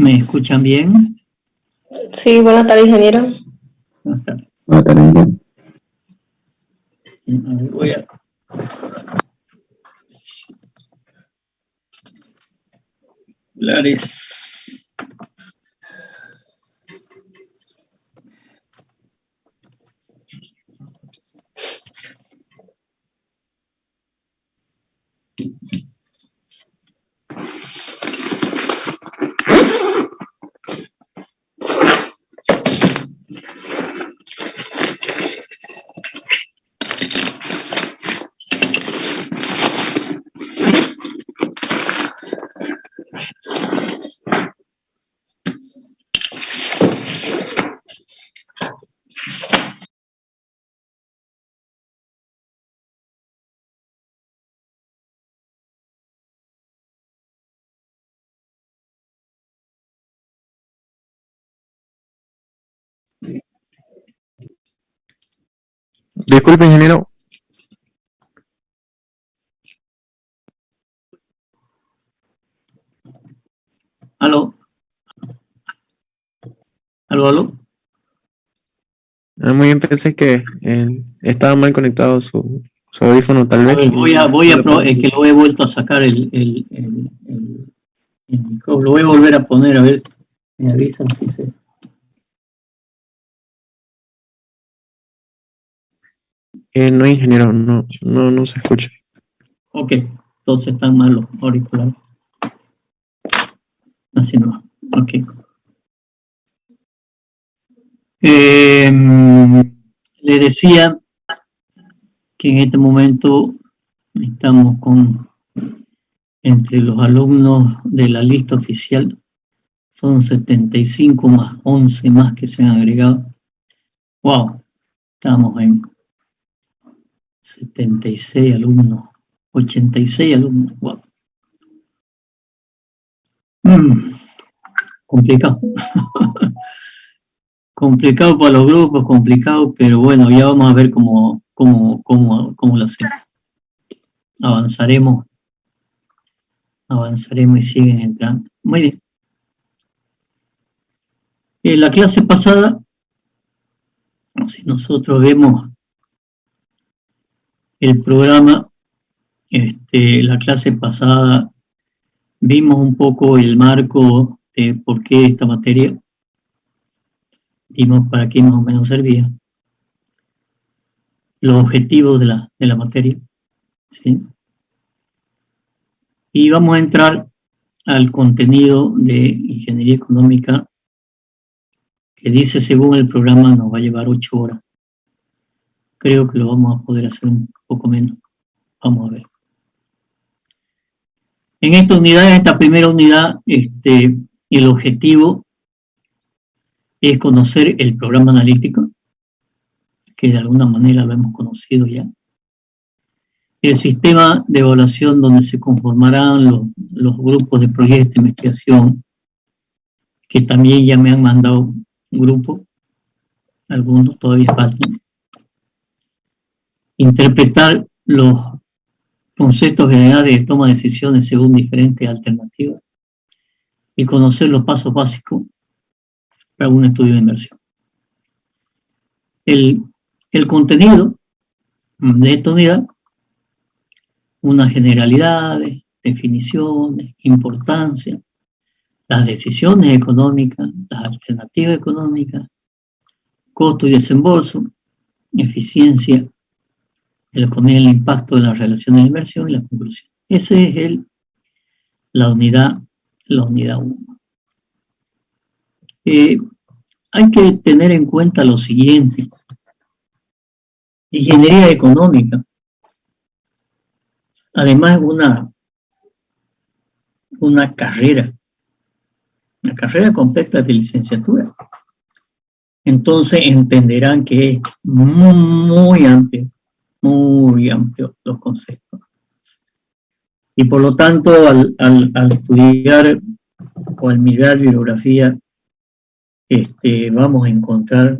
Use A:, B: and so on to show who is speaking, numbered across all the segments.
A: ¿Me escuchan bien?
B: Sí, buenas tardes, ingeniero.
A: Buenas tardes.
C: Buenas tardes.
A: Voy a... Lares.
C: Disculpe, ingeniero.
A: ¿Aló? ¿Aló?
C: Muy bien, pensé que estaba mal conectado su audífono, tal vez.
A: A ver, voy a probar, es que lo he vuelto a sacar el micrófono, lo voy a volver a poner, a ver, me avisan si se...
C: No, ingeniero, no se escucha.
A: Ok, entonces están mal los auriculares. Así no va, ok. Le decía que en este momento estamos entre los alumnos de la lista oficial, son 75 más 11 más que se han agregado. Wow, estamos en 76 alumnos, 86 alumnos, wow. Complicado. Complicado para los grupos, complicado, pero bueno, ya vamos a ver cómo lo hacemos. Avanzaremos y siguen entrando. Muy bien. En la clase pasada, si nosotros vemos el programa, la clase pasada vimos un poco el marco de por qué esta materia, vimos para qué más o menos servía, los objetivos de la materia, ¿sí? Y vamos a entrar al contenido de ingeniería económica, que dice según el programa nos va a llevar 8 horas. Creo que lo vamos a poder hacer un poco menos. Vamos a ver. En esta unidad, en esta primera unidad, el objetivo es conocer el programa analítico, que de alguna manera lo hemos conocido ya. El sistema de evaluación donde se conformarán los grupos de proyectos de investigación, que también ya me han mandado un grupo, algunos todavía faltan. Interpretar los conceptos generales de toma de decisiones según diferentes alternativas y conocer los pasos básicos para un estudio de inversión. El contenido de esta unidad, unas generalidades, definiciones, importancia, las decisiones económicas, las alternativas económicas, costo y desembolso, eficiencia, el impacto de las relaciones de inversión y la conclusión. Esa es la unidad 1. Hay que tener en cuenta lo siguiente. Ingeniería económica, además es una carrera completa de licenciatura. Entonces entenderán que es muy amplio los conceptos. Y por lo tanto, al estudiar o al mirar bibliografía, vamos a encontrar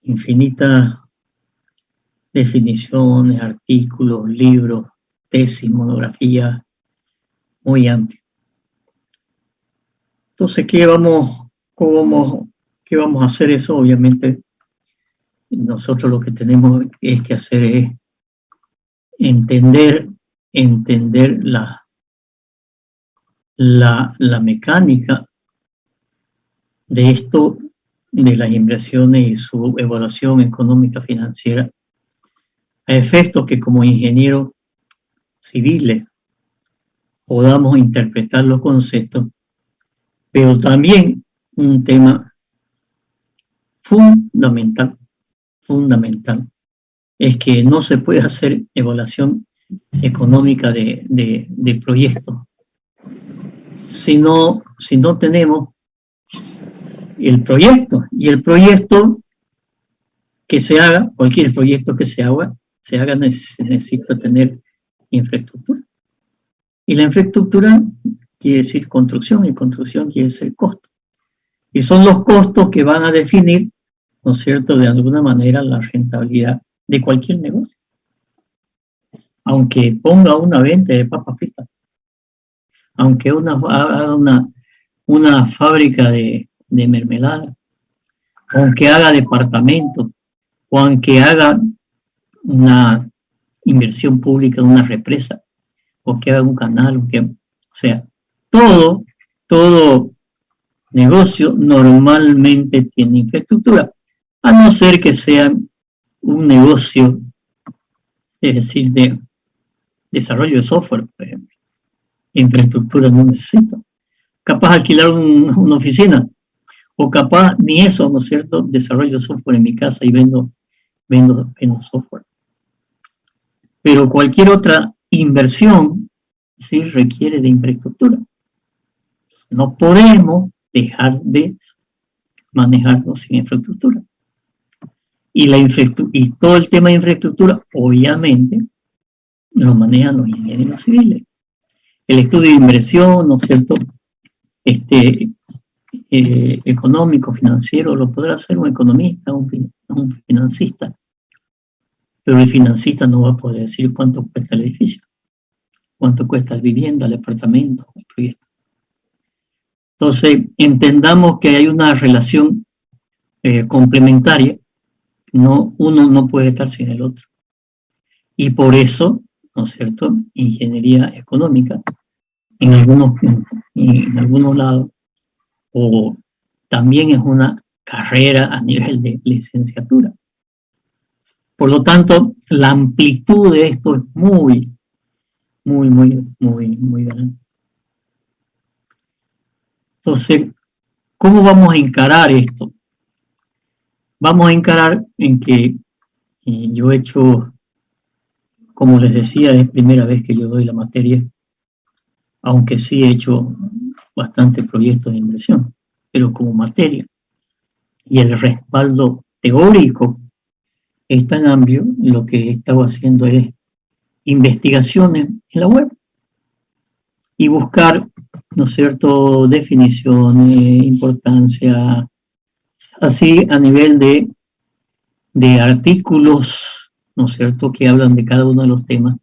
A: infinitas definiciones, artículos, libros, tesis, monografías, muy amplio. Entonces, ¿qué vamos a hacer eso? Obviamente, nosotros lo que tenemos es que hacer es entender la mecánica de esto, de las inversiones y su evaluación económica financiera, a efectos que como ingenieros civiles podamos interpretar los conceptos, pero también un tema fundamental es que no se puede hacer evaluación económica de proyectos si no tenemos el proyecto. Y el proyecto que se haga, cualquier proyecto que se haga necesita tener infraestructura. Y la infraestructura quiere decir construcción, y construcción quiere decir costo. Y son los costos que van a definir, ¿no es cierto?, de alguna manera la rentabilidad de cualquier negocio. Aunque ponga una venta de papas fritas, aunque haga una fábrica de mermelada, aunque haga departamentos, o aunque haga una inversión pública en una represa, o que haga un canal, o sea, todo negocio normalmente tiene infraestructura, a no ser que sea un negocio, es decir, de desarrollo de software, por ejemplo. Infraestructura no necesito. Capaz alquilar una oficina, o capaz ni eso, ¿no es cierto? Desarrollo software en mi casa y vendo software. Pero cualquier otra inversión sí requiere de infraestructura. No podemos dejar de manejarnos sin infraestructura. Y todo el tema de infraestructura, obviamente, lo manejan los ingenieros civiles. El estudio de inversión, ¿no es cierto?, económico, financiero, lo podrá hacer un economista, un financista, pero el financista no va a poder decir cuánto cuesta el edificio, cuánto cuesta la vivienda, el apartamento, el proyecto. Entonces, entendamos que hay una relación complementaria, uno no puede estar sin el otro. Y por eso, ¿no es cierto?, ingeniería económica, en algunos lados, o también es una carrera a nivel de licenciatura. Por lo tanto, la amplitud de esto es muy grande. Entonces, ¿cómo vamos a encarar esto? Vamos a encarar en que yo he hecho, como les decía, es primera vez que yo doy la materia, aunque sí he hecho bastantes proyectos de inversión, pero como materia. Y el respaldo teórico es tan amplio, lo que he estado haciendo es investigaciones en la web y buscar, ¿no es cierto?, definiciones, importancia, así a nivel de artículos, ¿no es cierto?, que hablan de cada uno de los temas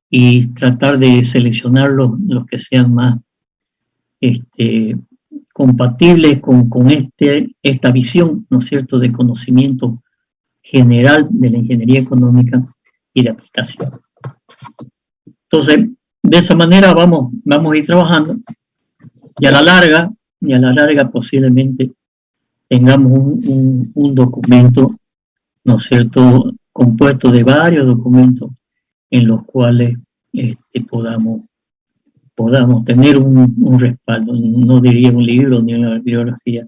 A: y tratar de seleccionar los que sean más compatibles con esta visión, ¿no es cierto?, de conocimiento general de la ingeniería económica y de aplicación. Entonces, de esa manera vamos a ir trabajando y a la larga posiblemente tengamos un documento, ¿no es cierto?, compuesto de varios documentos en los cuales podamos tener un respaldo. No diría un libro ni una bibliografía,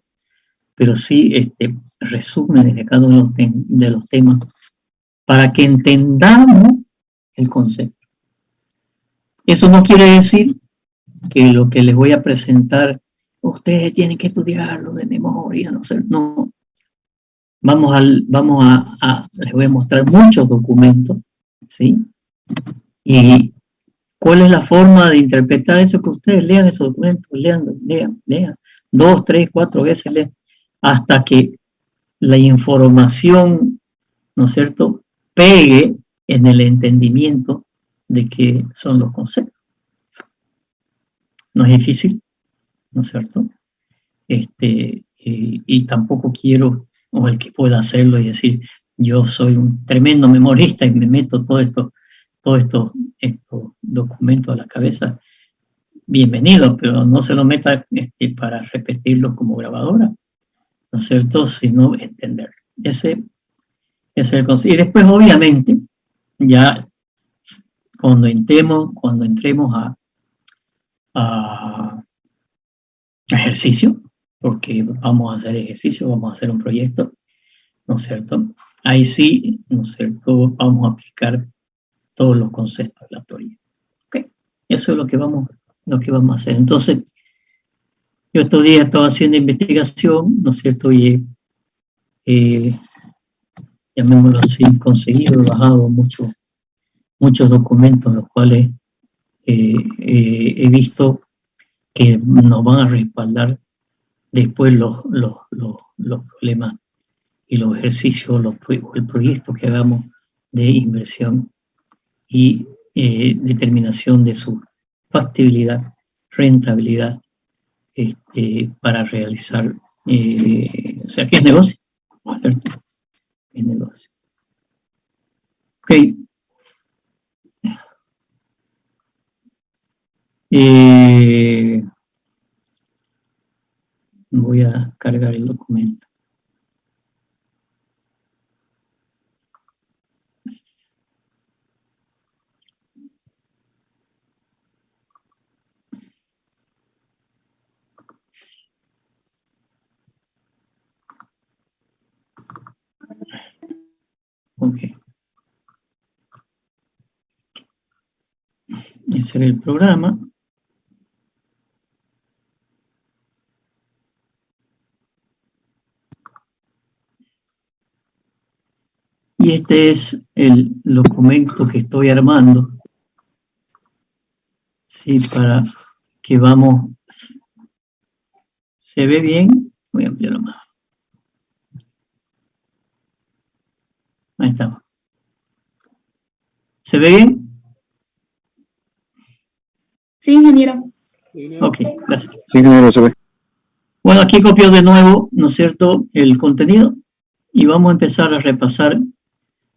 A: pero sí resúmenes de cada uno de los temas para que entendamos el concepto. Eso no quiere decir que lo que les voy a presentar, ustedes tienen que estudiarlo de memoria, no. Les voy a mostrar muchos documentos, ¿sí? Y ¿cuál es la forma de interpretar eso? Que ustedes lean esos documentos, lean, 2, 3, 4 veces lean, hasta que la información, ¿no es cierto?, pegue en el entendimiento de qué son los conceptos. No es difícil, ¿no es cierto? Y tampoco quiero, o el que pueda hacerlo y decir, yo soy un tremendo memorista y me meto todos estos documentos a la cabeza, bienvenido, pero no se lo meta para repetirlo como grabadora, ¿no es cierto? Sino entenderlo. Ese es el concepto. Y después, obviamente, ya cuando entremos a ejercicio, porque vamos a hacer ejercicio, vamos a hacer un proyecto, ¿no es cierto? Ahí sí, ¿no es cierto? Vamos a aplicar todos los conceptos de la teoría. ¿Okay? Eso es lo que vamos a hacer. Entonces, yo estos días estaba haciendo investigación, ¿no es cierto? Y llamémoslo así, conseguido, bajado muchos documentos, los cuales he visto que nos van a respaldar después los problemas y los ejercicios, el proyecto que hagamos de inversión y determinación de su factibilidad, rentabilidad para realizar, o sea, ¿qué es negocio? ¿Cierto? Es negocio. Ok. Voy a cargar el documento. Ok. Ese era el programa. Y este es el documento que estoy armando. Sí, para que vamos. ¿Se ve bien? Voy a ampliarlo más. Ahí estamos. ¿Se ve bien?
B: Sí, ingeniero.
A: Ok, gracias.
C: Sí, ingeniero, se ve.
A: Bueno, aquí copio de nuevo, ¿no es cierto?, el contenido y vamos a empezar a repasar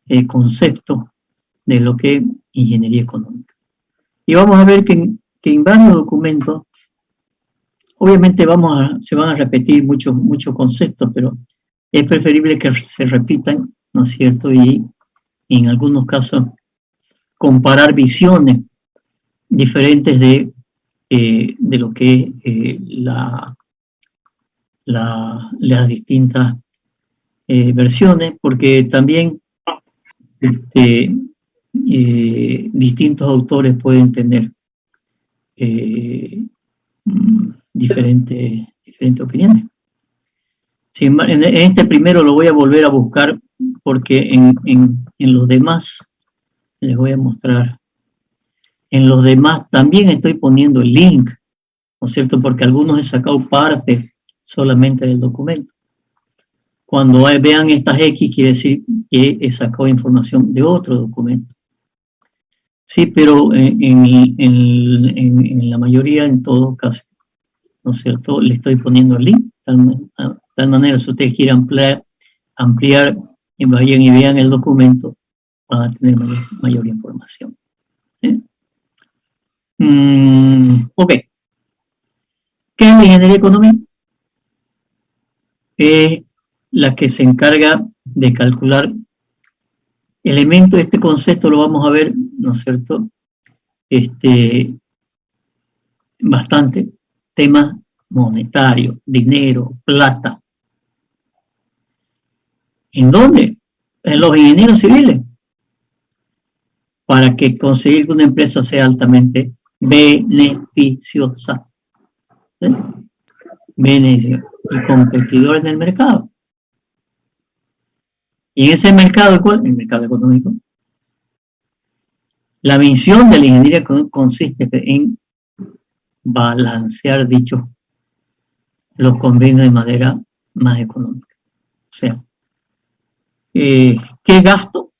A: el concepto de lo que es ingeniería económica. Y vamos a ver que en varios documentos, obviamente se van a repetir muchos conceptos, pero es preferible que se repitan, ¿no es cierto?, y en algunos casos comparar visiones diferentes de lo que es las distintas versiones, porque también distintos autores pueden tener diferentes opiniones. En este primero lo voy a volver a buscar porque en los demás les voy a mostrar. En los demás también estoy poniendo el link, ¿no es cierto? Porque algunos he sacado parte solamente del documento. Cuando vean estas X, quiere decir que he sacado información de otro documento. Sí, pero en la mayoría, en todo caso, ¿no es cierto? Le estoy poniendo el link, de tal manera, si ustedes quieren ampliar y vayan y vean el documento, van a tener mayor información. ¿Sí? Ok. ¿Qué es la ingeniería económica? Es la que se encarga de calcular elementos. Este concepto lo vamos a ver, ¿no es cierto? Bastante. Temas monetarios, dinero, plata. ¿En dónde? En los ingenieros civiles. Para que conseguir que una empresa sea altamente beneficiosa. ¿Sí? Beneficio y competidor en el mercado. Y en ese mercado, ¿cuál? El mercado económico. La misión de la ingeniería consiste en balancear los convenios de manera más económica. O sea, ¿qué gasto,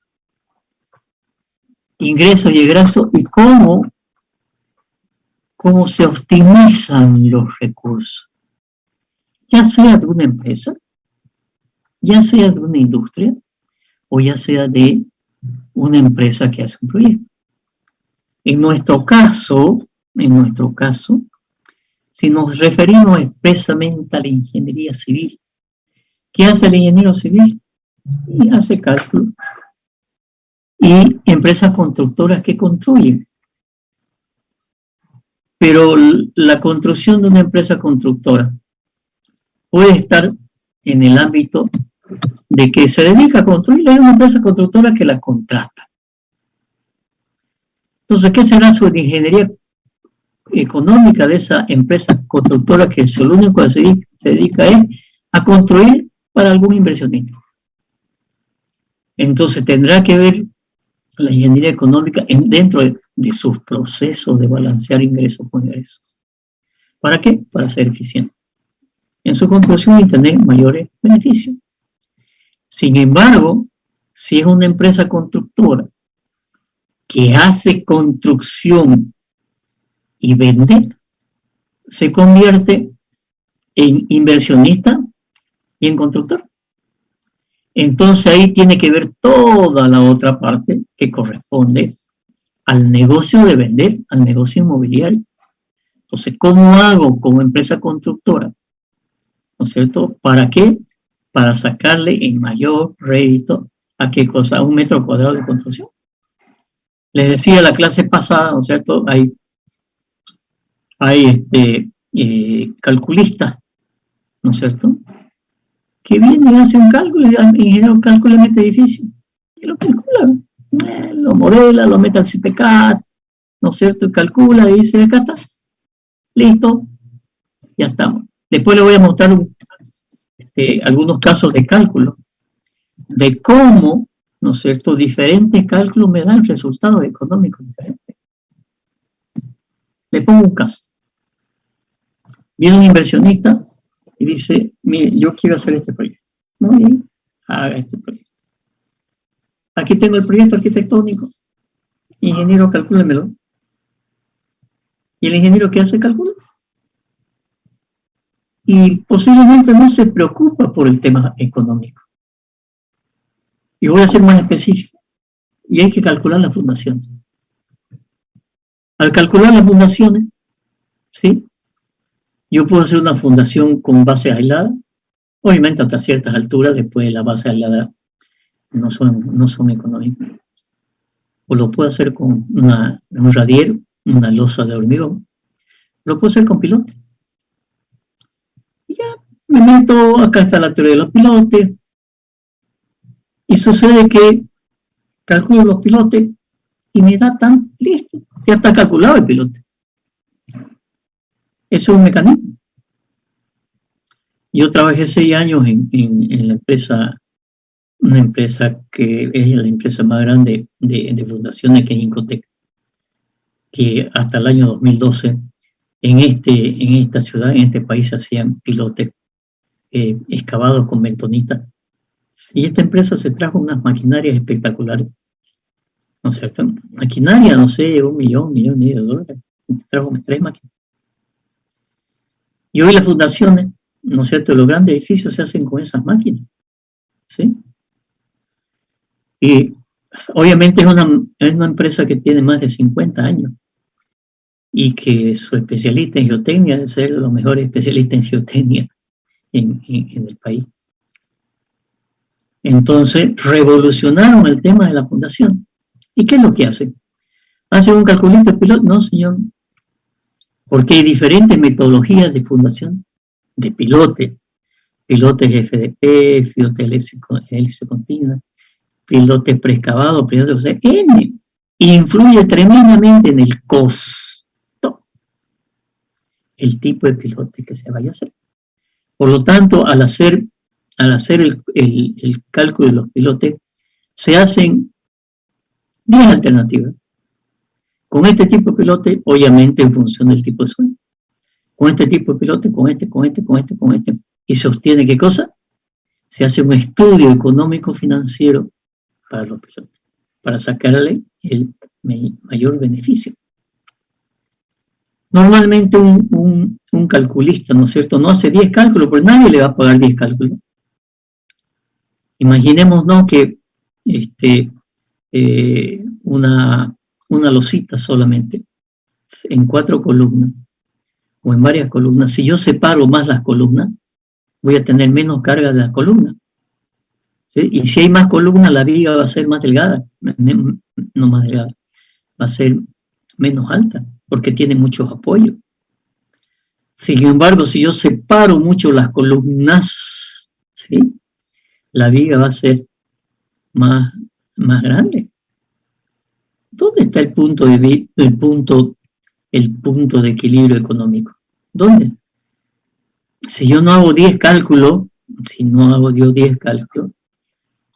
A: ingresos y egresos y cómo cómo se optimizan los recursos, ya sea de una empresa, ya sea de una industria, o ya sea de una empresa que hace un proyecto. En nuestro caso, si nos referimos expresamente a la ingeniería civil, ¿qué hace el ingeniero civil? Y hace cálculo. Y empresas constructoras que construyen. Pero la construcción de una empresa constructora puede estar en el ámbito de que se dedica a construir. Hay una empresa constructora que la contrata. Entonces, ¿qué será su ingeniería económica de esa empresa constructora que lo único que se dedica es a construir para algún inversionista? Entonces, tendrá que ver la ingeniería económica dentro de sus procesos de balancear ingresos con egresos. ¿Para qué? Para ser eficiente en su construcción y tener mayores beneficios. Sin embargo, si es una empresa constructora que hace construcción y vende, se convierte en inversionista y en constructor. Entonces ahí tiene que ver toda la otra parte que corresponde al negocio de vender, al negocio inmobiliario. Entonces, ¿cómo hago como empresa constructora? ¿No es cierto? ¿Para qué? Para sacarle en mayor rédito a qué cosa, a un metro cuadrado de construcción. Les decía la clase pasada, ¿no es cierto? Hay calculistas, ¿no es cierto?, que viene y hace un cálculo, y el ingeniero cálculo en este edificio, y lo calcula, lo modela, lo mete al CPCAD, ¿no es cierto?, y calcula, y dice, acá está, listo, ya estamos. Después le voy a mostrar algunos casos de cálculo, de cómo, ¿no es cierto?, diferentes cálculos me dan resultados económicos diferentes. Le pongo un caso. Viene un inversionista y dice, mire, yo quiero hacer este proyecto. Muy bien, haga este proyecto. Aquí tengo el proyecto arquitectónico. Ingeniero, calcúlemelo. ¿Y el ingeniero qué hace? Calcula. Y posiblemente no se preocupa por el tema económico. Y voy a ser más específico. Y hay que calcular la fundación. Al calcular las fundaciones, ¿sí?, yo puedo hacer una fundación con base aislada, obviamente hasta ciertas alturas, después de la base aislada no son económicas. O lo puedo hacer con un radier, una losa de hormigón. Lo puedo hacer con pilotes. Y ya me meto, acá está la teoría de los pilotes, y sucede que calculo los pilotes y me da tan listo, ya está calculado el pilote. Eso es un mecanismo. Yo trabajé 6 años en la empresa, una empresa que es la empresa más grande de fundaciones, que es Incotec, que hasta el año 2012 en esta ciudad, en este país, se hacían pilotes excavados con bentonita. Y esta empresa se trajo unas maquinarias espectaculares. ¿No es cierto? Maquinaria, no sé, $1 millón, $1,5 millones. Trajo 3 máquinas. Y hoy las fundaciones, ¿no es cierto?, los grandes edificios se hacen con esas máquinas, ¿sí? Y obviamente es una empresa que tiene más de 50 años y que su especialista en geotecnia debe ser los mejores especialistas en geotecnia en el país. Entonces, revolucionaron el tema de la fundación. ¿Y qué es lo que hacen? ¿Hacen un calculito piloto? No, señor. Porque hay diferentes metodologías de fundación, de pilotes FDP, pilotes hélice continua, pilotes preexcavados, pilotes, o sea, N, influye tremendamente en el costo, el tipo de pilote que se vaya a hacer. Por lo tanto, al hacer el cálculo de los pilotes, se hacen 10 alternativas. Con este tipo de pilote, obviamente en función del tipo de suelo. Con este tipo de pilote, con este. Y se obtiene, ¿qué cosa? Se hace un estudio económico financiero para los pilotes, para sacarle el mayor beneficio. Normalmente un calculista, ¿no es cierto?, no hace 10 cálculos, porque nadie le va a pagar 10 cálculos. Imaginémonos que una losita solamente, en 4 columnas, o en varias columnas, si yo separo más las columnas, voy a tener menos carga de las columnas. ¿Sí? Y si hay más columnas, la viga va a ser más delgada, no más delgada, va a ser menos alta, porque tiene muchos apoyos. Sin embargo, si yo separo mucho las columnas, ¿sí?, la viga va a ser más grande. ¿Dónde está el punto de equilibrio económico? ¿Dónde? Si yo no hago 10 cálculos,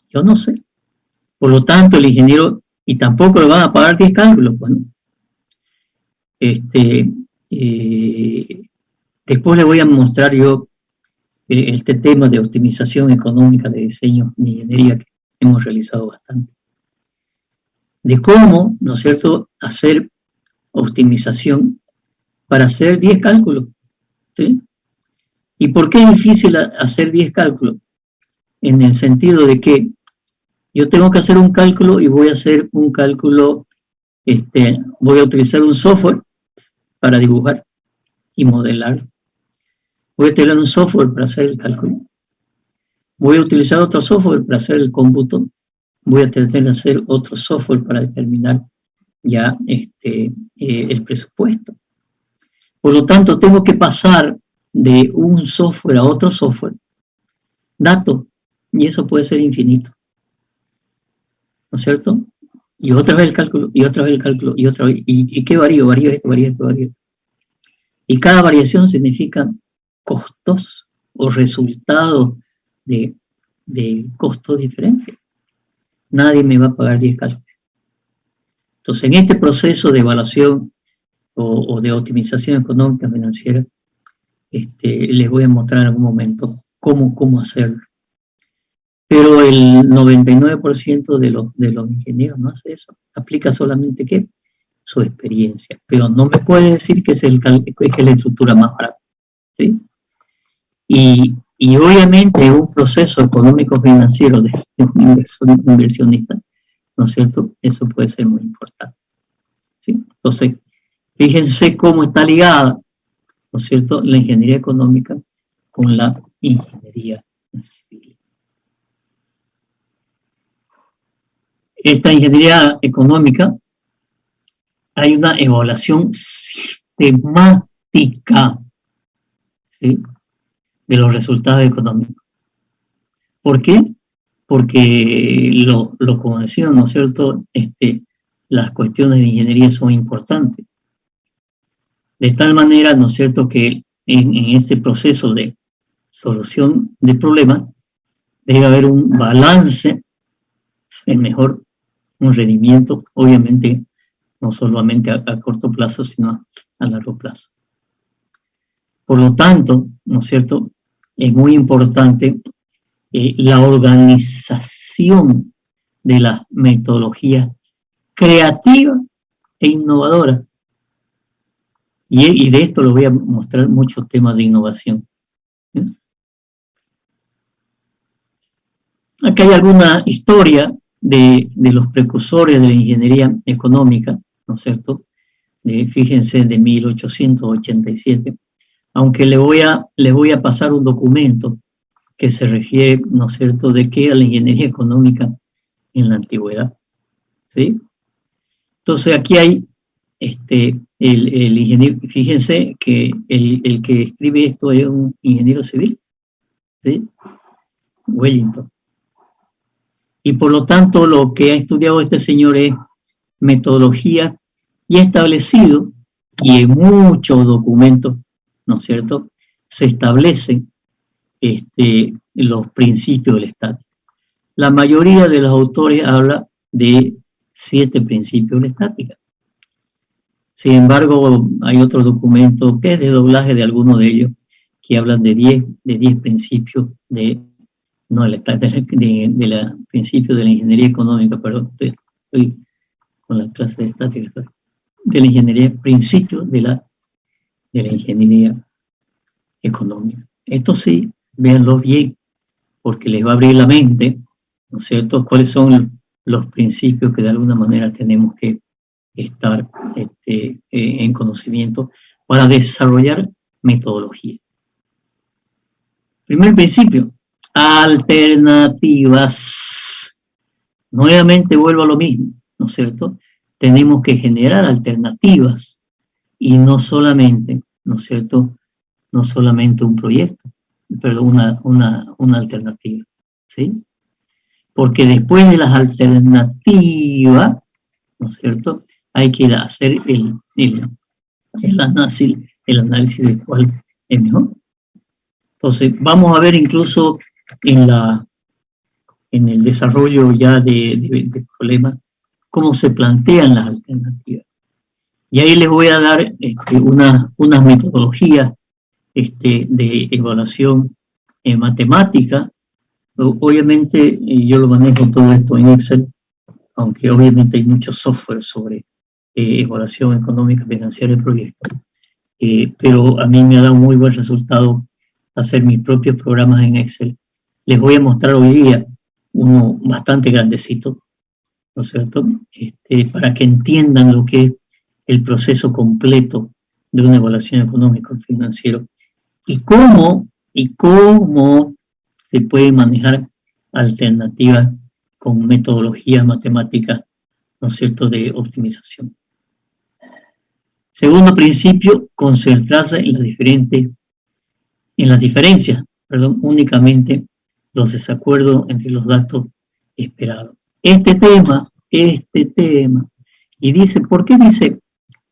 A: yo no sé. Por lo tanto, el ingeniero, y tampoco le van a pagar 10 cálculos, bueno. Después le voy a mostrar yo este tema de optimización económica de diseño de ingeniería que hemos realizado bastante. De cómo, ¿no es cierto?, hacer optimización para hacer 10 cálculos. ¿Sí? ¿Y por qué es difícil hacer 10 cálculos? En el sentido de que yo tengo que hacer un cálculo y voy a hacer un cálculo, voy a utilizar un software para dibujar y modelar. Voy a tener un software para hacer el cálculo. Voy a utilizar otro software para hacer el cómputo. Voy a tener que hacer otro software para determinar ya el presupuesto. Por lo tanto, tengo que pasar de un software a otro software datos, y eso puede ser infinito. ¿No es cierto? Y otra vez el cálculo, y otra vez el cálculo, y otra vez. ¿Y qué varío? Varío esto, varío esto, varío. Y cada variación significa costos o resultados de costos diferentes. Nadie me va a pagar 10 cálculos. Entonces, en este proceso de evaluación o de optimización económica financiera, les voy a mostrar en algún momento cómo hacerlo. Pero el 99% de los ingenieros no hace eso. Aplica solamente, ¿qué? Su experiencia. Pero no me puede decir que es la estructura más barata. ¿Sí? Y obviamente un proceso económico financiero de un inversionista, ¿no es cierto?, eso puede ser muy importante. ¿Sí? Entonces, fíjense cómo está ligada, ¿no es cierto?, la ingeniería económica con la ingeniería civil. Esta ingeniería económica, hay una evaluación sistemática, ¿sí?, de los resultados económicos. ¿Por qué? Porque como decía, ¿no es cierto?, las cuestiones de ingeniería son importantes. De tal manera, ¿no es cierto?, que en este proceso de solución de problemas debe haber un balance, mejor un rendimiento, obviamente, no solamente a corto plazo, sino a largo plazo. Por lo tanto, ¿no es cierto?, es muy importante la organización de las metodologías creativas e innovadoras. Y de esto les voy a mostrar muchos temas de innovación. ¿Sí? Acá hay alguna historia de los precursores de la ingeniería económica, ¿no es cierto?, fíjense, de 1887, aunque le voy a pasar un documento que se refiere, ¿no es cierto?, de qué era la ingeniería económica en la antigüedad. ¿Sí? Entonces aquí hay el ingeniero, fíjense que el que escribe esto es un ingeniero civil, ¿sí?, Wellington. Y por lo tanto lo que ha estudiado este señor es metodología y ha establecido, y en muchos documentos, ¿no es cierto?, se establecen los principios del estática. La mayoría de los autores habla de 7 principios de la estática. Sin embargo, hay otros documentos que es de doblaje de algunos de ellos que hablan de 10 principios principios de la ingeniería económica, perdón, estoy con la clase de estática, de la ingeniería, principios de la de la ingeniería económica. Esto sí, véanlo bien, porque les va a abrir la mente, ¿no es cierto?, cuáles son los principios que de alguna manera tenemos que estar en conocimiento para desarrollar metodología. Primer principio, alternativas. Nuevamente vuelvo a lo mismo, ¿no es cierto? Tenemos que generar alternativas y no solamente, ¿no es cierto?, no solamente un proyecto, perdón, una alternativa, ¿sí? Porque después de las alternativas, ¿no es cierto?, hay que hacer el análisis de cuál es mejor. Entonces, vamos a ver incluso en el desarrollo ya de problemas, cómo se plantean las alternativas. Y ahí les voy a dar unas metodologías de evaluación matemática. Obviamente yo lo manejo todo esto en Excel, aunque obviamente hay mucho software sobre evaluación económica financiera del proyecto. Pero a mí me ha dado muy buen resultado hacer mis propios programas en Excel. Les voy a mostrar hoy día uno bastante grandecito, ¿no es cierto?, para que entiendan lo que es el proceso completo de una evaluación económico-financiera y cómo se puede manejar alternativas con metodologías matemáticas, ¿no es cierto?, de optimización. Segundo principio, concentrarse en las diferencias, únicamente los desacuerdos entre los datos esperados. Este tema, y dice, ¿por qué dice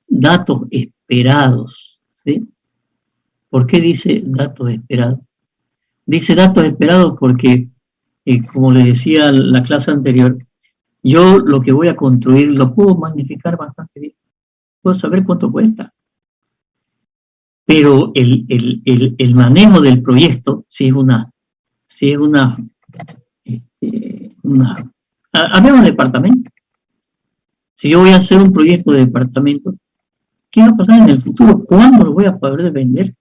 A: datos esperados? ¿Sí? ¿Por qué dice datos esperados? Dice datos esperados porque, como les decía en la clase anterior, yo lo que voy a construir lo puedo magnificar bastante bien. Puedo saber cuánto cuesta. Pero el manejo del proyecto, hablemos de departamento. Si yo voy a hacer un proyecto de departamento, ¿qué va a pasar en el futuro? ¿Cuándo lo voy a poder vender?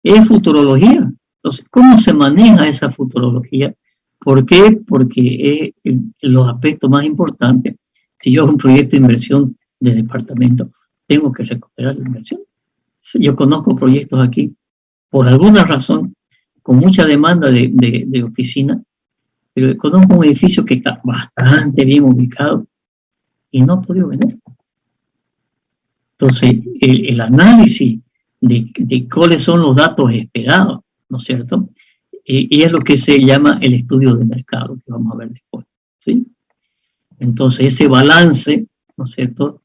A: Es futurología. Entonces, ¿cómo se maneja esa futurología? ¿Por qué? Porque es los aspectos más importantes. Si yo hago un proyecto de inversión de departamento, tengo que recuperar la inversión. Yo conozco proyectos aquí, por alguna razón, con mucha demanda de oficina, pero conozco un edificio que está bastante bien ubicado y no ha podido vender. Entonces, el análisis de cuáles son los datos esperados, ¿no es cierto?, y es lo que se llama el estudio de mercado, que vamos a ver después, ¿sí? Entonces, ese balance, ¿no es cierto?,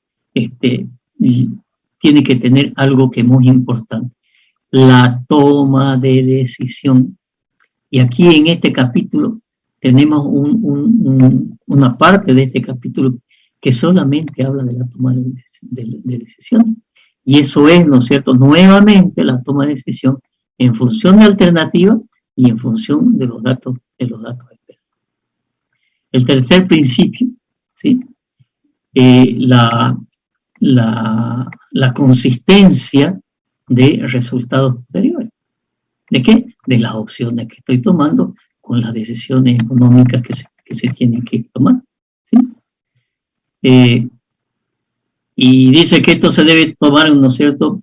A: tiene que tener algo que es muy importante, la toma de decisión. Y aquí en este capítulo tenemos una parte de este capítulo que solamente habla de la toma de decisión. Y eso es, ¿no es cierto?, nuevamente la toma de decisión en función de alternativas y en función de los datos esperados. El tercer principio, ¿sí?, la consistencia de resultados posteriores. ¿De qué? De las opciones que estoy tomando con las decisiones económicas que se tienen que tomar, ¿sí? Y dice que esto se debe tomar, ¿no es cierto?,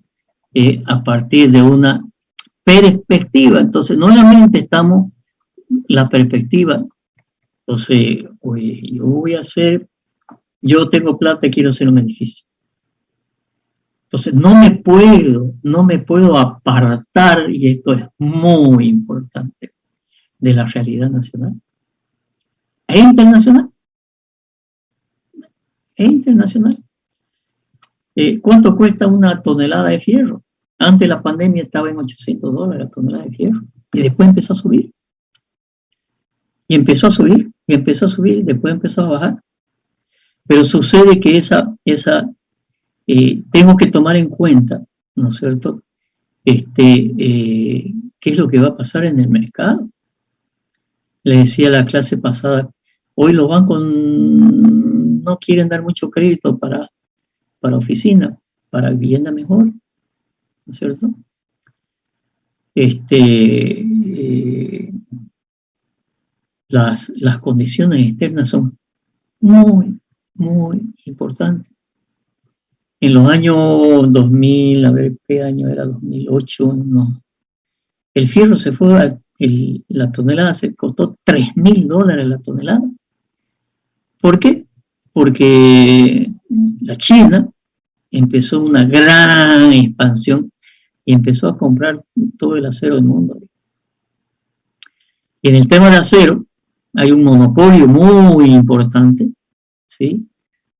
A: a partir de una perspectiva. Entonces, nuevamente estamos la perspectiva. Entonces, oye, yo tengo plata y quiero hacer un edificio. Entonces, no me puedo apartar, y esto es muy importante, de la realidad nacional e internacional. ¿Cuánto cuesta una tonelada de fierro? Antes de la pandemia estaba en $800 la tonelada de fierro, y después empezó a subir. Y empezó a subir, y después empezó a bajar. Pero sucede que tengo que tomar en cuenta, ¿no es cierto?, qué es lo que va a pasar en el mercado. Le decía la clase pasada, hoy los bancos no quieren dar mucho crédito para oficina, para vivienda mejor. ¿no es cierto? Las condiciones externas son muy, muy importantes. En los años 2000, a ver qué año era, 2008, no. El fierro se fue, la tonelada se costó $3.000 la tonelada. ¿Por qué? Porque la China empezó una gran expansión y empezó a comprar todo el acero del mundo. Y en el tema de acero hay un monopolio muy importante, ¿sí?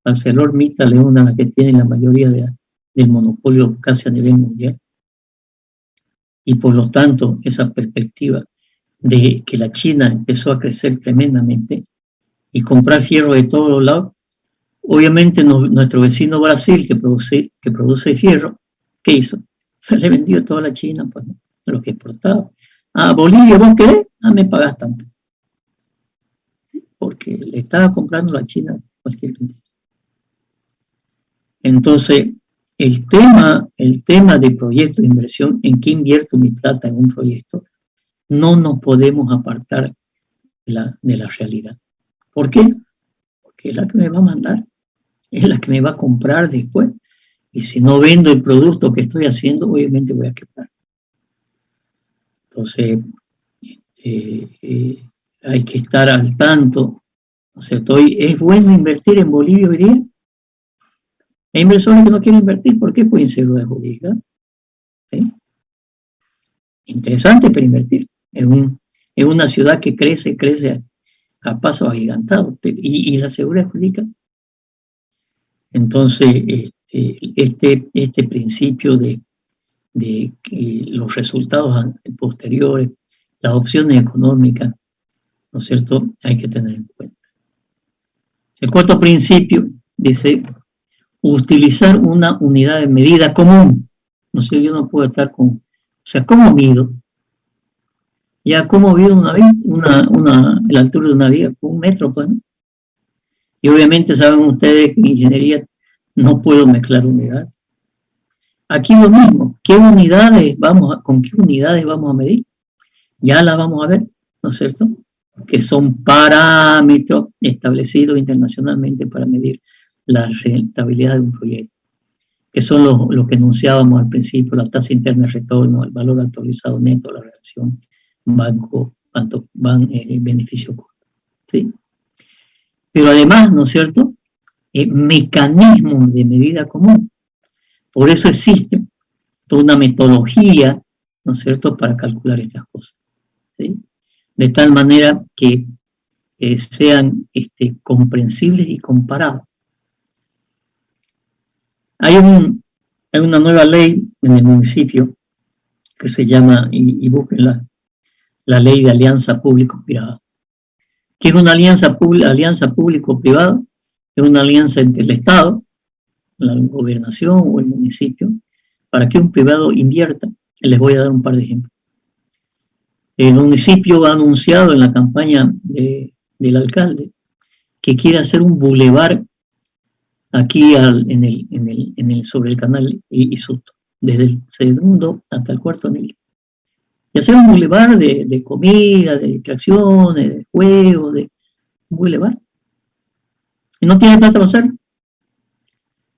A: ArcelorMittal es una de las que tiene la mayoría del monopolio casi a nivel mundial. Y por lo tanto, esa perspectiva de que la China empezó a crecer tremendamente y comprar fierro de todos los lados, obviamente nuestro vecino Brasil, que produce fierro, ¿qué hizo? Le vendió toda la China, pues, de lo que exportaba. Ah, Bolivia, ¿vos querés? Ah, me pagás tanto. ¿Sí? Porque le estaba comprando la China cualquier cantidad. Entonces, el tema de proyecto de inversión, en qué invierto mi plata en un proyecto, no nos podemos apartar de la realidad. ¿Por qué? Porque es la que me va a mandar, es la que me va a comprar después. Y si no vendo el producto que estoy haciendo, obviamente voy a quebrar. Entonces, hay que estar al tanto. O sea, ¿es bueno invertir en Bolivia hoy día? Hay inversores que no quieren invertir. ¿Por qué? Por inseguridad jurídica. ¿Sí? Interesante para invertir. Es una ciudad que crece a pasos agigantados. Y la seguridad jurídica. Entonces, este principio de que los resultados posteriores, las opciones económicas, ¿no es cierto?, hay que tener en cuenta. El cuarto principio dice utilizar una unidad de medida común. No sé, yo no puedo estar con, o sea, ¿cómo mido? Ya, ¿cómo mido la altura de una viga? 1 metro, pues, ¿no? Y obviamente saben ustedes que en ingeniería no puedo mezclar unidades. Aquí lo mismo, ¿con qué unidades vamos a medir? Ya la vamos a ver, ¿no es cierto? Que son parámetros establecidos internacionalmente para medir la rentabilidad de un proyecto, que son los que enunciábamos al principio, la tasa interna de retorno, el valor actualizado neto, la relación beneficio-costo, ¿sí? Pero además, ¿no es cierto?, mecanismos de medida común. Por eso existe toda una metodología, ¿no es cierto?, para calcular estas cosas, ¿sí? De tal manera que sean comprensibles y comparables. Hay una nueva ley en el municipio que se llama, y búsquenla, la ley de alianza público-privada. ¿Qué es una alianza público-privada? Es una alianza entre el Estado, la gobernación o el municipio, para que un privado invierta. Les voy a dar un par de ejemplos. El municipio ha anunciado en la campaña del alcalde que quiere hacer un bulevar aquí sobre el canal Isuto, desde el segundo hasta el cuarto anillo. Y hacer un bulevar de comida, de distracciones, de juegos, un bulevar. Y no tiene plata para hacerlo.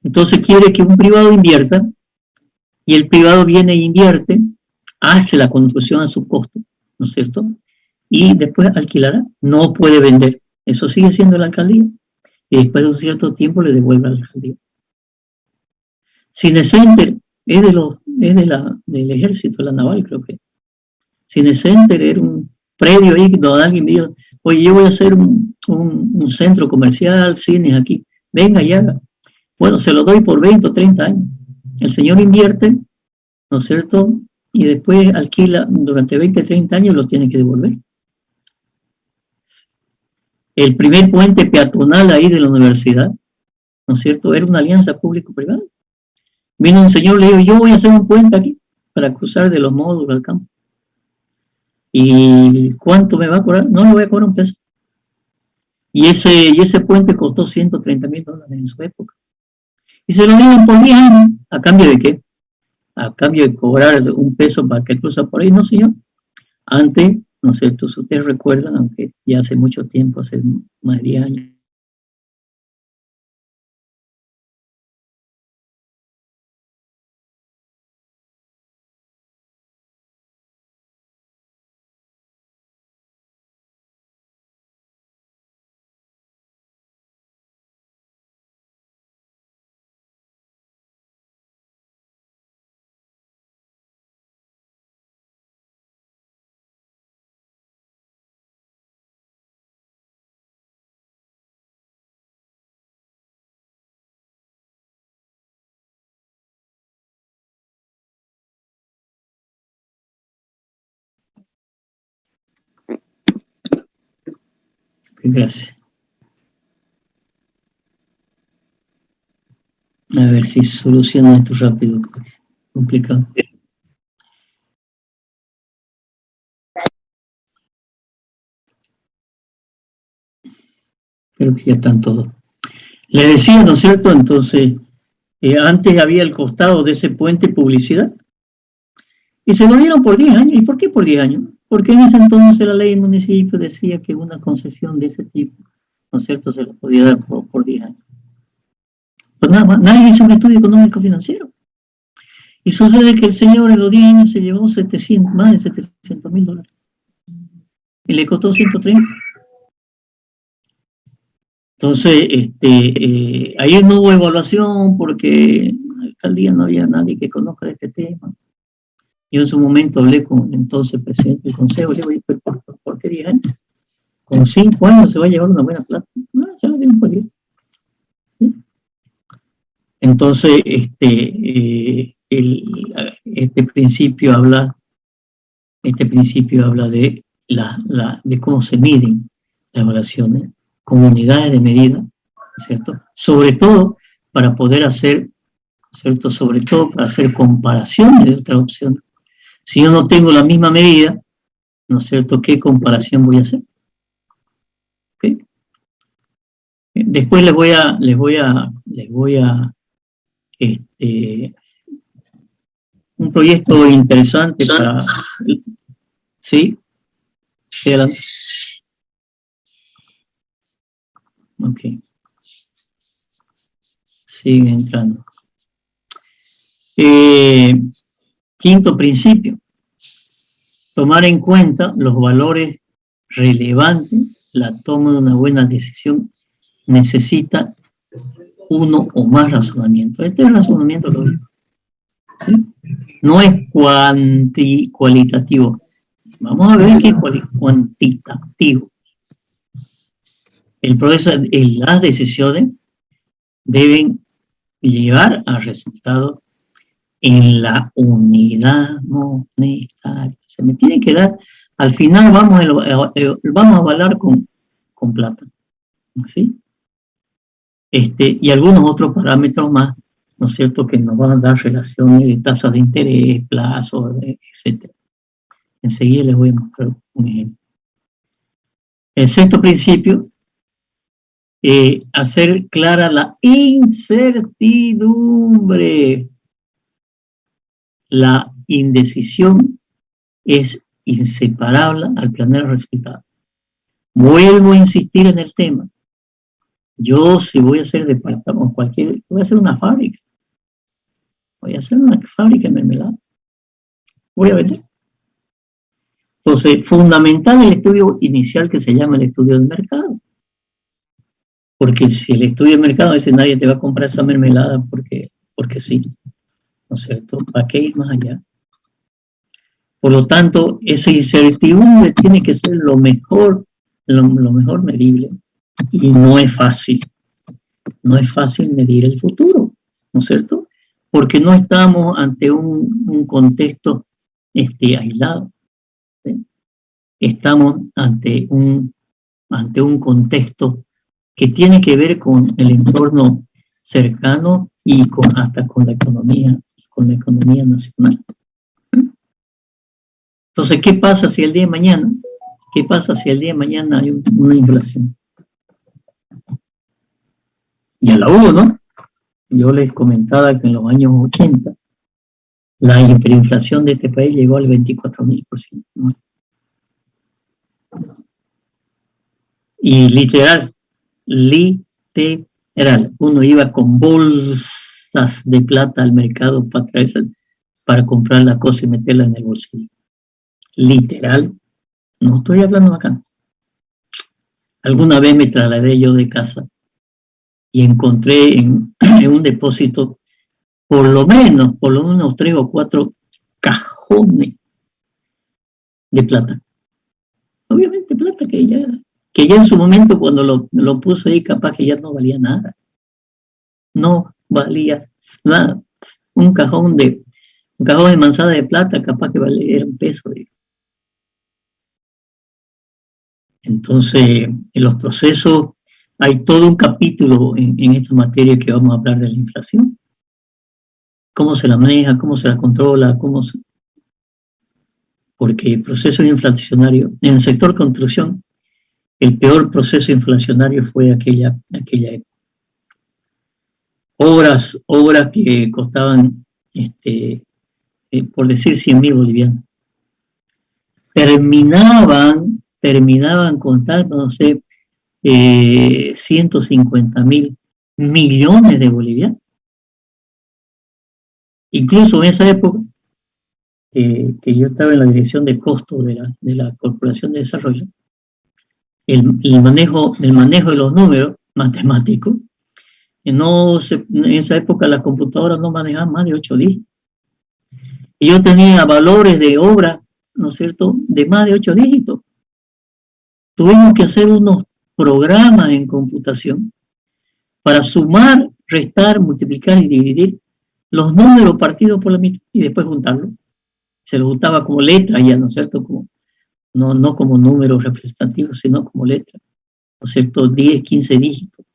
A: Entonces quiere que un privado invierta, y el privado viene e invierte, hace la construcción a su costo, ¿no es cierto? Y después alquilará, no puede vender. Eso sigue siendo la alcaldía. Y después de un cierto tiempo le devuelve a la alcaldía. Cinecenter es del ejército, de la naval, creo que. Cinecenter era un predio ahí donde alguien me dijo, oye, yo voy a hacer un centro comercial, cines aquí, venga y haga. Bueno, se lo doy por 20 o 30 años. El señor invierte, ¿no es cierto?, y después alquila durante 20 o 30 años, lo tiene que devolver. El primer puente peatonal ahí de la universidad, ¿no es cierto?, era una alianza público-privada. Vino un señor, le dijo, yo voy a hacer un puente aquí para cruzar de los módulos al campo. ¿Y cuánto me va a cobrar? No le voy a cobrar un peso. Y ese puente costó $130,000 en su época. Y se lo dieron por 10 años. ¿A cambio de qué? a cambio de cobrar un peso para que cruza por ahí, no señor. Antes, no sé, si ustedes recuerdan, aunque ya hace mucho tiempo, hace más de 10 años, gracias. A ver si soluciono esto rápido, complicado. Creo que ya están todos. Le decía, ¿no es cierto? Entonces, antes había al costado de ese puente publicidad y se lo dieron por 10 años. ¿Y por qué por 10 años? Porque en ese entonces la ley del municipio decía que una concesión de ese tipo, ¿no es cierto?, se lo podía dar por 10 años. Pues nada más, nadie hizo un estudio económico financiero. Y sucede que el señor en los 10 años se llevó más de $700,000. Y le costó 130. Entonces, ahí no hubo evaluación porque al día no había nadie que conozca de este tema. Yo en su momento hablé con el entonces presidente del consejo, le digo, ¿por qué 10 años? Con 5 años se va a llevar una buena plata. No, ya lo tienen por 10. ¿Sí? Entonces, este principio habla de de cómo se miden las evaluaciones con unidades de medida, ¿cierto? Sobre todo para poder hacer, ¿cierto? Sobre todo para hacer comparaciones de otras opciones. Si yo no tengo la misma medida, ¿no es cierto?, ¿qué comparación voy a hacer? ¿Okay? Después les voy a un proyecto interesante para, ¿sí? ¿Sí, adelante? Ok. Siguen entrando. Quinto principio. Tomar en cuenta los valores relevantes. La toma de una buena decisión necesita uno o más razonamientos. Este es el razonamiento lógico. ¿Sí? No es cualitativo. Vamos a ver qué es cuantitativo. Las decisiones deben llevar a resultados en la unidad monetaria. Se me tiene que dar, al final vamos a avalar con plata. ¿Sí? Y algunos otros parámetros más, ¿no es cierto?, que nos van a dar relaciones de tasas de interés, plazos, etc. Enseguida les voy a mostrar un ejemplo. El sexto principio, hacer clara la incertidumbre. La indecisión es inseparable al planear resultados. Vuelvo a insistir en el tema. Yo, si voy a hacer departamento, voy a hacer una fábrica. Voy a hacer una fábrica de mermelada. Voy a vender. Entonces, fundamental el estudio inicial que se llama el estudio del mercado. Porque si el estudio del mercado, a veces nadie te va a comprar esa mermelada porque sí. ¿No es cierto? ¿Para qué ir más allá? Por lo tanto, esa incertidumbre tiene que ser lo mejor medible. Y no es fácil. No es fácil medir el futuro, ¿no es cierto? Porque no estamos ante un contexto aislado. ¿Sí? Estamos ante un contexto que tiene que ver con el entorno cercano y hasta con la economía nacional. Entonces, ¿qué pasa si el día de mañana hay una inflación? Ya la hubo, ¿no? Yo les comentaba que en los años 80 La hiperinflación de este país llegó al 24.000%, ¿no? Y literal, uno iba con bolsas de plata al mercado para comprar la cosa y meterla en el bolsillo. Literal, no estoy hablando acá. Alguna vez me trasladé yo de casa y encontré en un depósito por lo menos 3 o 4 cajones de plata. Obviamente plata que ya en su momento cuando lo puse ahí capaz que ya no valía nada. No valía nada. Un cajón de manzana de plata capaz que valía $1. Entonces, en los procesos hay todo un capítulo en esta materia que vamos a hablar de la inflación. Cómo se la maneja, cómo se la controla, porque el proceso inflacionario, en el sector construcción, el peor proceso inflacionario fue aquella época. Obras que costaban, por decir 100.000 bolivianos, terminaban costando, no sé, 150.000 millones de bolivianos. Incluso en esa época, que yo estaba en la dirección de costos de la Corporación de Desarrollo, el manejo de los números matemáticos, en esa época las computadoras no manejaban más de 8 dígitos. Y yo tenía valores de obra, ¿no es cierto?, de más de 8 dígitos. Tuvimos que hacer unos programas en computación para sumar, restar, multiplicar y dividir los números partidos por la mitad y después juntarlos. Se los juntaba como letras ya, ¿no es cierto?, no como números representativos, sino como letras, ¿no es cierto?, 10, 15 dígitos.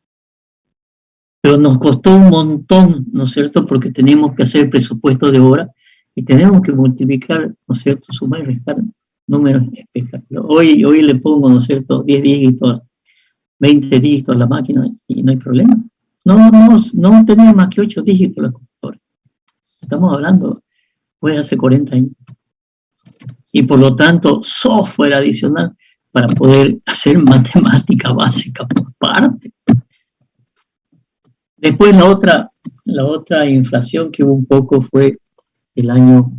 A: Pero nos costó un montón, ¿no es cierto?, porque teníamos que hacer presupuesto de obra y tenemos que multiplicar, ¿no es cierto?, sumar y restar números espectaculares. Hoy le pongo, ¿no es cierto?, 10 dígitos, 20 dígitos a la máquina y no hay problema. No tenía más que 8 dígitos la computadora. Estamos hablando, pues, hace 40 años. Y por lo tanto, software adicional para poder hacer matemática básica por parte. Después la otra inflación que hubo un poco fue el año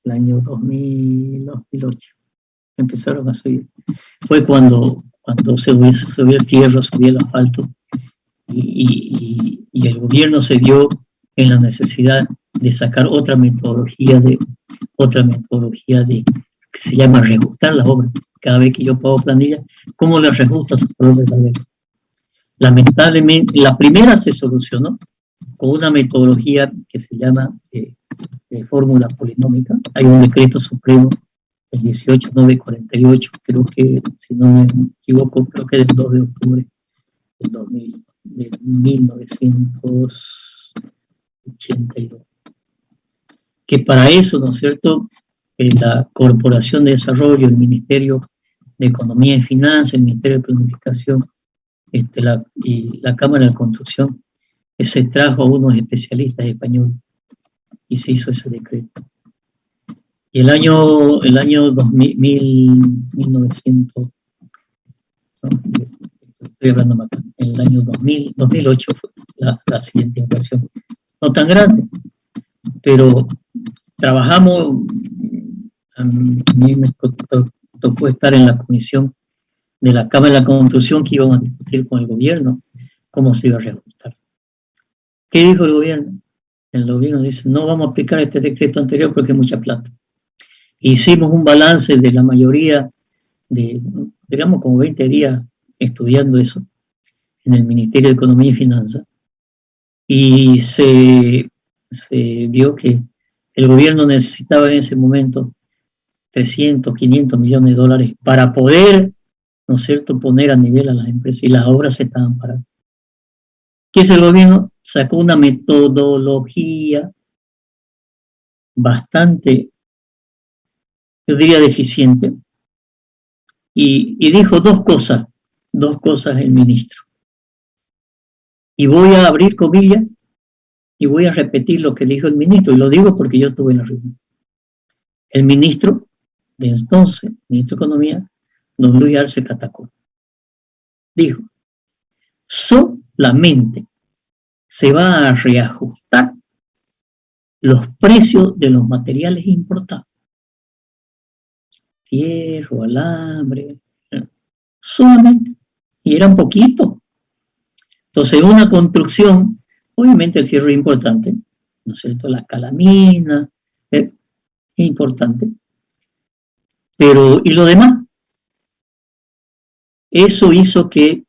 A: 2008. Empezaron a subir. Fue cuando subía el fierro, subía el asfalto y el gobierno se vio en la necesidad de sacar otra metodología de que se llama reajustar las obras. Cada vez que yo pago planilla, ¿cómo le reajusta su valor de la deuda? Lamentablemente, la primera se solucionó con una metodología que se llama fórmula polinómica. Hay un decreto supremo, el 18948, creo que, si no me equivoco, creo que del 2 de octubre de 1982, que para eso, ¿no es cierto?, la Corporación de Desarrollo, el Ministerio de Economía y Finanzas, el Ministerio de Planificación y la Cámara de Construcción, se trajo a unos especialistas españoles y se hizo ese decreto. Y el año 1900, no, estoy hablando más, en el año 2008 fue la siguiente inflación. No tan grande, pero trabajamos, a mí me tocó estar en la comisión de la Cámara de la Construcción que íbamos a discutir con el gobierno cómo se iba a reajustar. ¿Qué dijo el gobierno? El gobierno dice, no vamos a aplicar este decreto anterior porque es mucha plata. Hicimos un balance de la mayoría digamos como 20 días estudiando eso en el Ministerio de Economía y Finanzas, y se vio que el gobierno necesitaba en ese momento 300, 500 millones de dólares para poder, ¿no es cierto?, poner a nivel a las empresas, y las obras se estaban parando. ¿Qué es el gobierno? Sacó una metodología bastante, yo diría, deficiente, y dijo dos cosas el ministro. Y voy a abrir comillas Y voy a repetir lo que dijo el ministro, y lo digo porque yo estuve en la reunión. El ministro de entonces, ministro de Economía, don Luis Arce Catacol, dijo, solamente se va a reajustar los precios de los materiales importados. Fierro, alambre, solamente. Y era un poquito. Entonces, una construcción, obviamente el fierro es importante, ¿no es cierto? La calamina es importante. Pero, ¿y lo demás? Eso hizo que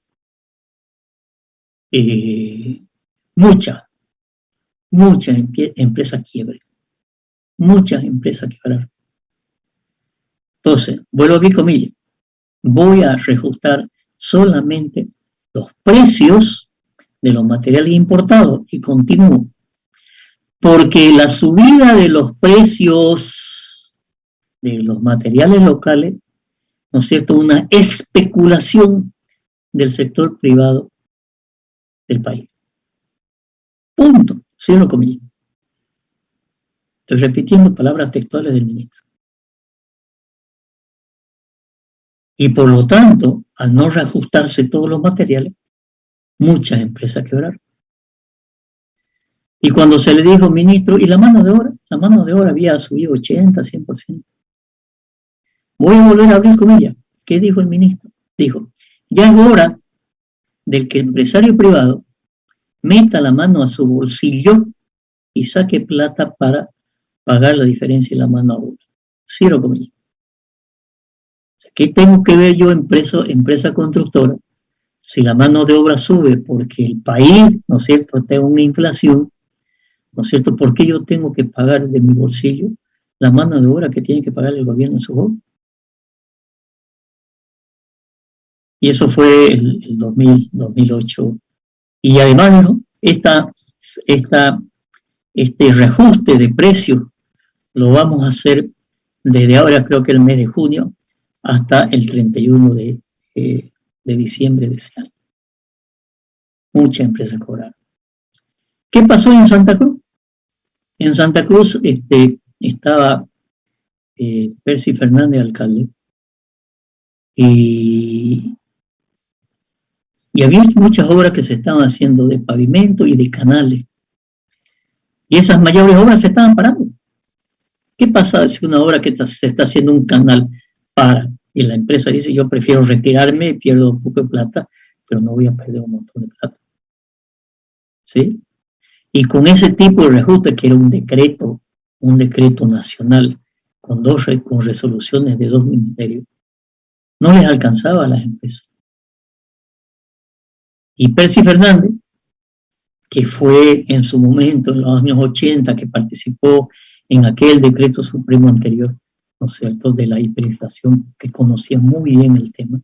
A: muchas empresas quiebren. Muchas empresas quebraron. Entonces, vuelvo a mi comillas, voy a reajustar solamente los precios de los materiales importados y continúo. Porque la subida de los precios de los materiales locales, ¿no es cierto?, una especulación del sector privado del país. Punto. Cierro comillas. Estoy repitiendo palabras textuales del ministro. Y por lo tanto, al no reajustarse todos los materiales, muchas empresas quebraron. Y cuando se le dijo, ministro, ¿y la mano de obra? La mano de obra había subido 80, 100%. Voy a volver a abrir comillas. ¿Qué dijo el ministro? Dijo, ya es hora del que el empresario privado meta la mano a su bolsillo y saque plata para pagar la diferencia en la mano a obra. Cierro comillas. ¿Qué tengo que ver yo, empresa constructora, si la mano de obra sube porque el país, ¿no es cierto?, tiene una inflación, ¿no es cierto?, ¿por qué yo tengo que pagar de mi bolsillo la mano de obra que tiene que pagar el gobierno en su obra? Y eso fue el 2008. Y además dijo, este reajuste de precios lo vamos a hacer desde ahora, creo que el mes de junio, hasta el 31 de diciembre de ese año. Muchas empresas cobraron. ¿Qué pasó en Santa Cruz? En Santa Cruz estaba Percy Fernández, alcalde, y había muchas obras que se estaban haciendo de pavimento y de canales. Y esas mayores obras se estaban parando. ¿Qué pasa si una obra que se está haciendo un canal para? Y la empresa dice, yo prefiero retirarme, pierdo un poco de plata, pero no voy a perder un montón de plata. ¿Sí? Y con ese tipo de reajuste, que era un decreto nacional, con resoluciones de 2 ministerios, no les alcanzaba a las empresas. Y Percy Fernández, que fue en su momento, en los años 80, que participó en aquel decreto supremo anterior, ¿no es cierto?, de la hiperinflación, que conocía muy bien el tema,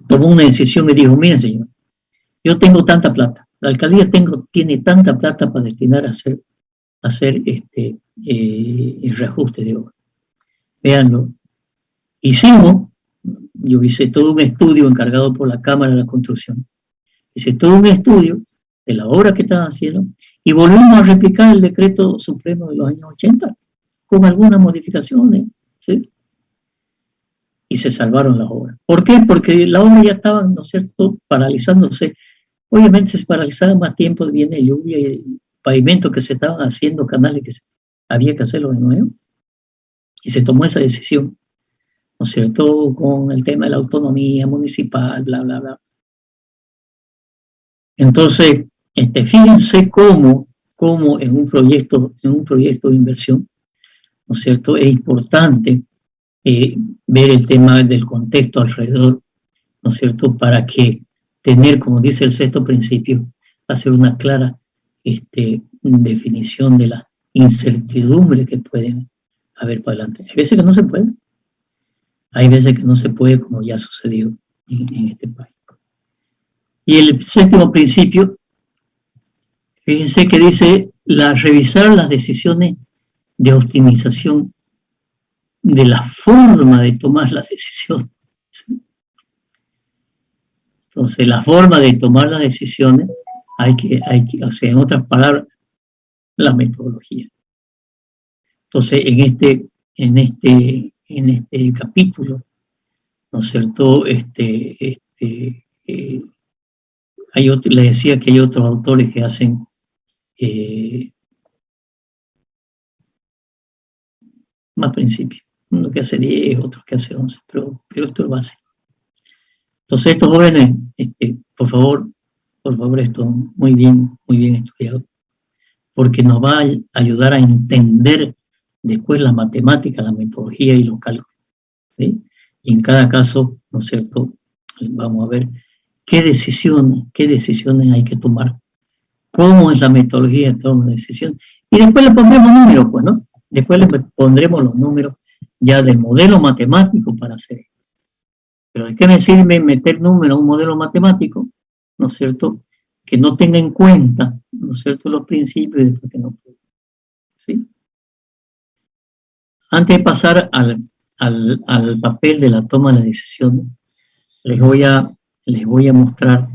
A: tomó una decisión y dijo, miren señor, yo tengo tanta plata, la alcaldía tiene tanta plata para destinar a hacer el reajuste de obra. Véanlo, yo hice todo un estudio encargado por la Cámara de la Construcción, hice todo un estudio de la obra que estaban haciendo y volvimos a replicar el decreto supremo de los años 80 con algunas modificaciones, ¿sí? Y se salvaron las obras. ¿Por qué? Porque las obras ya estaban, ¿no es cierto?, paralizándose. Obviamente se paralizaban más tiempo, viene lluvia y pavimentos que se estaban haciendo, canales que había que hacerlo de nuevo. Y se tomó esa decisión, ¿no es cierto?, con el tema de la autonomía municipal, bla, bla, bla. Entonces, fíjense cómo en un proyecto de inversión, ¿no es cierto?, es importante ver el tema del contexto alrededor, ¿no es cierto?, para que tener, como dice el sexto principio, hacer una clara definición de la incertidumbre que pueden haber para adelante. Hay veces que no se puede. Hay veces que no se puede, como ya sucedió en este país. Y el séptimo principio, fíjense que dice revisar las decisiones de optimización de la forma de tomar las decisiones. ¿Sí? Entonces, la forma de tomar las decisiones o sea, en otras palabras, la metodología. Entonces, en este capítulo, ¿no es cierto? Le decía que hay otros autores que hacen más principios. Uno que hace 10, otro que hace 11, pero esto es base. Entonces, estos jóvenes, por favor, esto muy bien estudiado, porque nos va a ayudar a entender después la matemática, la metodología y los cálculos, ¿sí? Y en cada caso, ¿no es cierto?, vamos a ver qué decisiones hay que tomar, cómo es la metodología de toma de decisiones, y después le pondremos números, pues, ¿no? Después le pondremos los números ya del modelo matemático para hacer esto. Pero ¿de qué me sirve meter números a un modelo matemático, ¿no es cierto?, que no tenga en cuenta, ¿no es cierto?, los principios y después que no pueda, ¿sí? Antes de pasar al papel de la toma de decisiones, les voy a mostrar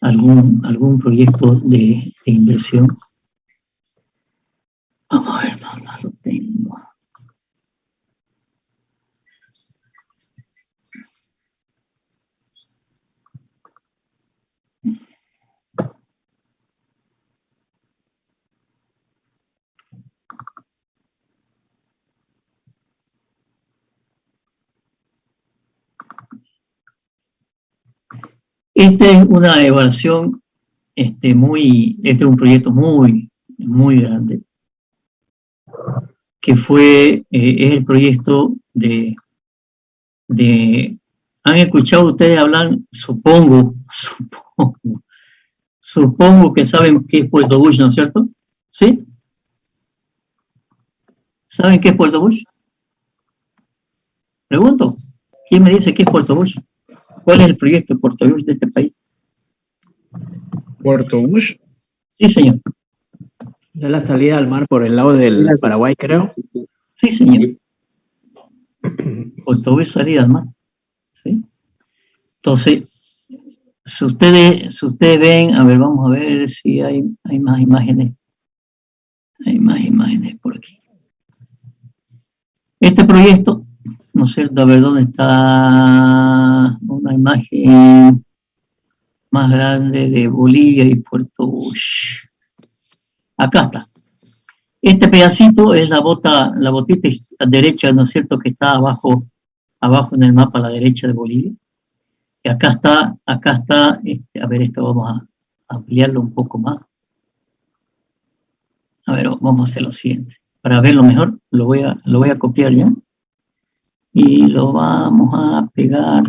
A: algún proyecto de inversión. Vamos a ver dónde lo tengo. Esta es una evaluación, este es un proyecto muy grande, que es el proyecto ¿han escuchado ustedes hablar? Supongo que saben qué es Puerto Bush, ¿no es cierto? ¿Sí? ¿Saben qué es Puerto Bush? Pregunto, ¿quién me dice qué es Puerto Bush? ¿Cuál es el proyecto de Puerto Bush de este país?
D: ¿Puerto Bush?
A: Sí, señor.
E: De la salida al mar por el lado del Paraguay, creo.
A: Sí, señor. Puerto Bush, salida al mar. ¿Sí? Entonces, si ustedes ven, a ver, vamos a ver si hay más imágenes. Hay más imágenes por aquí. Este proyecto, ¿no es cierto? A ver, ¿dónde está una imagen más grande de Bolivia y Puerto Bush? Acá está. Este pedacito es la botita derecha, ¿no es cierto?, que está abajo en el mapa a la derecha de Bolivia. Y acá está, a ver, esto vamos a ampliarlo un poco más. A ver, vamos a hacer lo siguiente. Para verlo mejor, lo voy a copiar ya. Y lo vamos a pegar.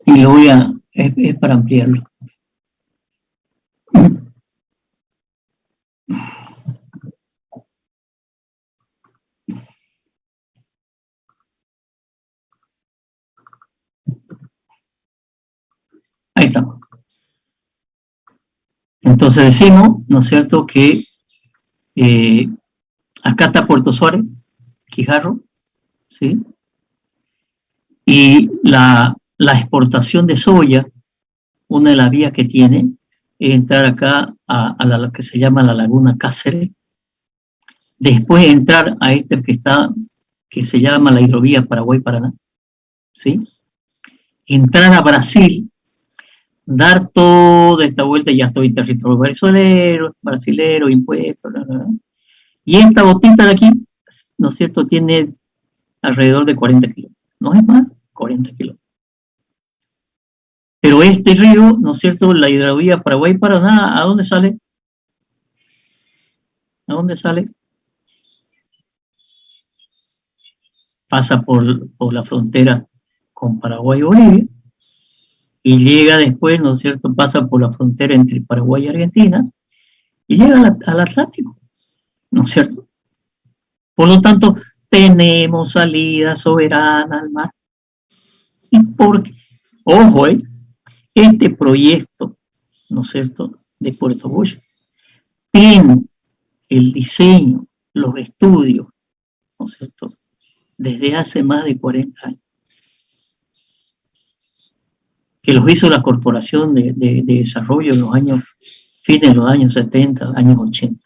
A: Y lo es para ampliarlo. Ahí estamos. Entonces decimos, ¿no es cierto?, que acá está Puerto Suárez, Quijarro, ¿sí? Y la exportación de soya, una de las vías que tiene, es entrar acá a lo que se llama la Laguna Cáceres, después entrar a que se llama la hidrovía Paraguay-Paraná, ¿sí? Entrar a Brasil, dar toda esta vuelta, ya estoy en territorio brasilero, impuestos, bla, bla, bla. Y esta botita de aquí, ¿no es cierto?, tiene alrededor de 40 kilómetros. No es más, 40 kilómetros. Pero este río, ¿no es cierto?, la hidrovía Paraguay-Paraná, ¿a dónde sale? ¿A dónde sale? Pasa por la frontera con Paraguay y Bolivia, y llega después, ¿no es cierto?, pasa por la frontera entre Paraguay y Argentina, y llega al Atlántico, ¿no es cierto? Por lo tanto, tenemos salida soberana al mar. Y ojo, este proyecto, ¿no es cierto?, de Puerto Bush, tiene el diseño, los estudios ¿no es cierto?, desde hace más de 40 años, que los hizo la Corporación de Desarrollo en los años, fines de los años 70, años 80.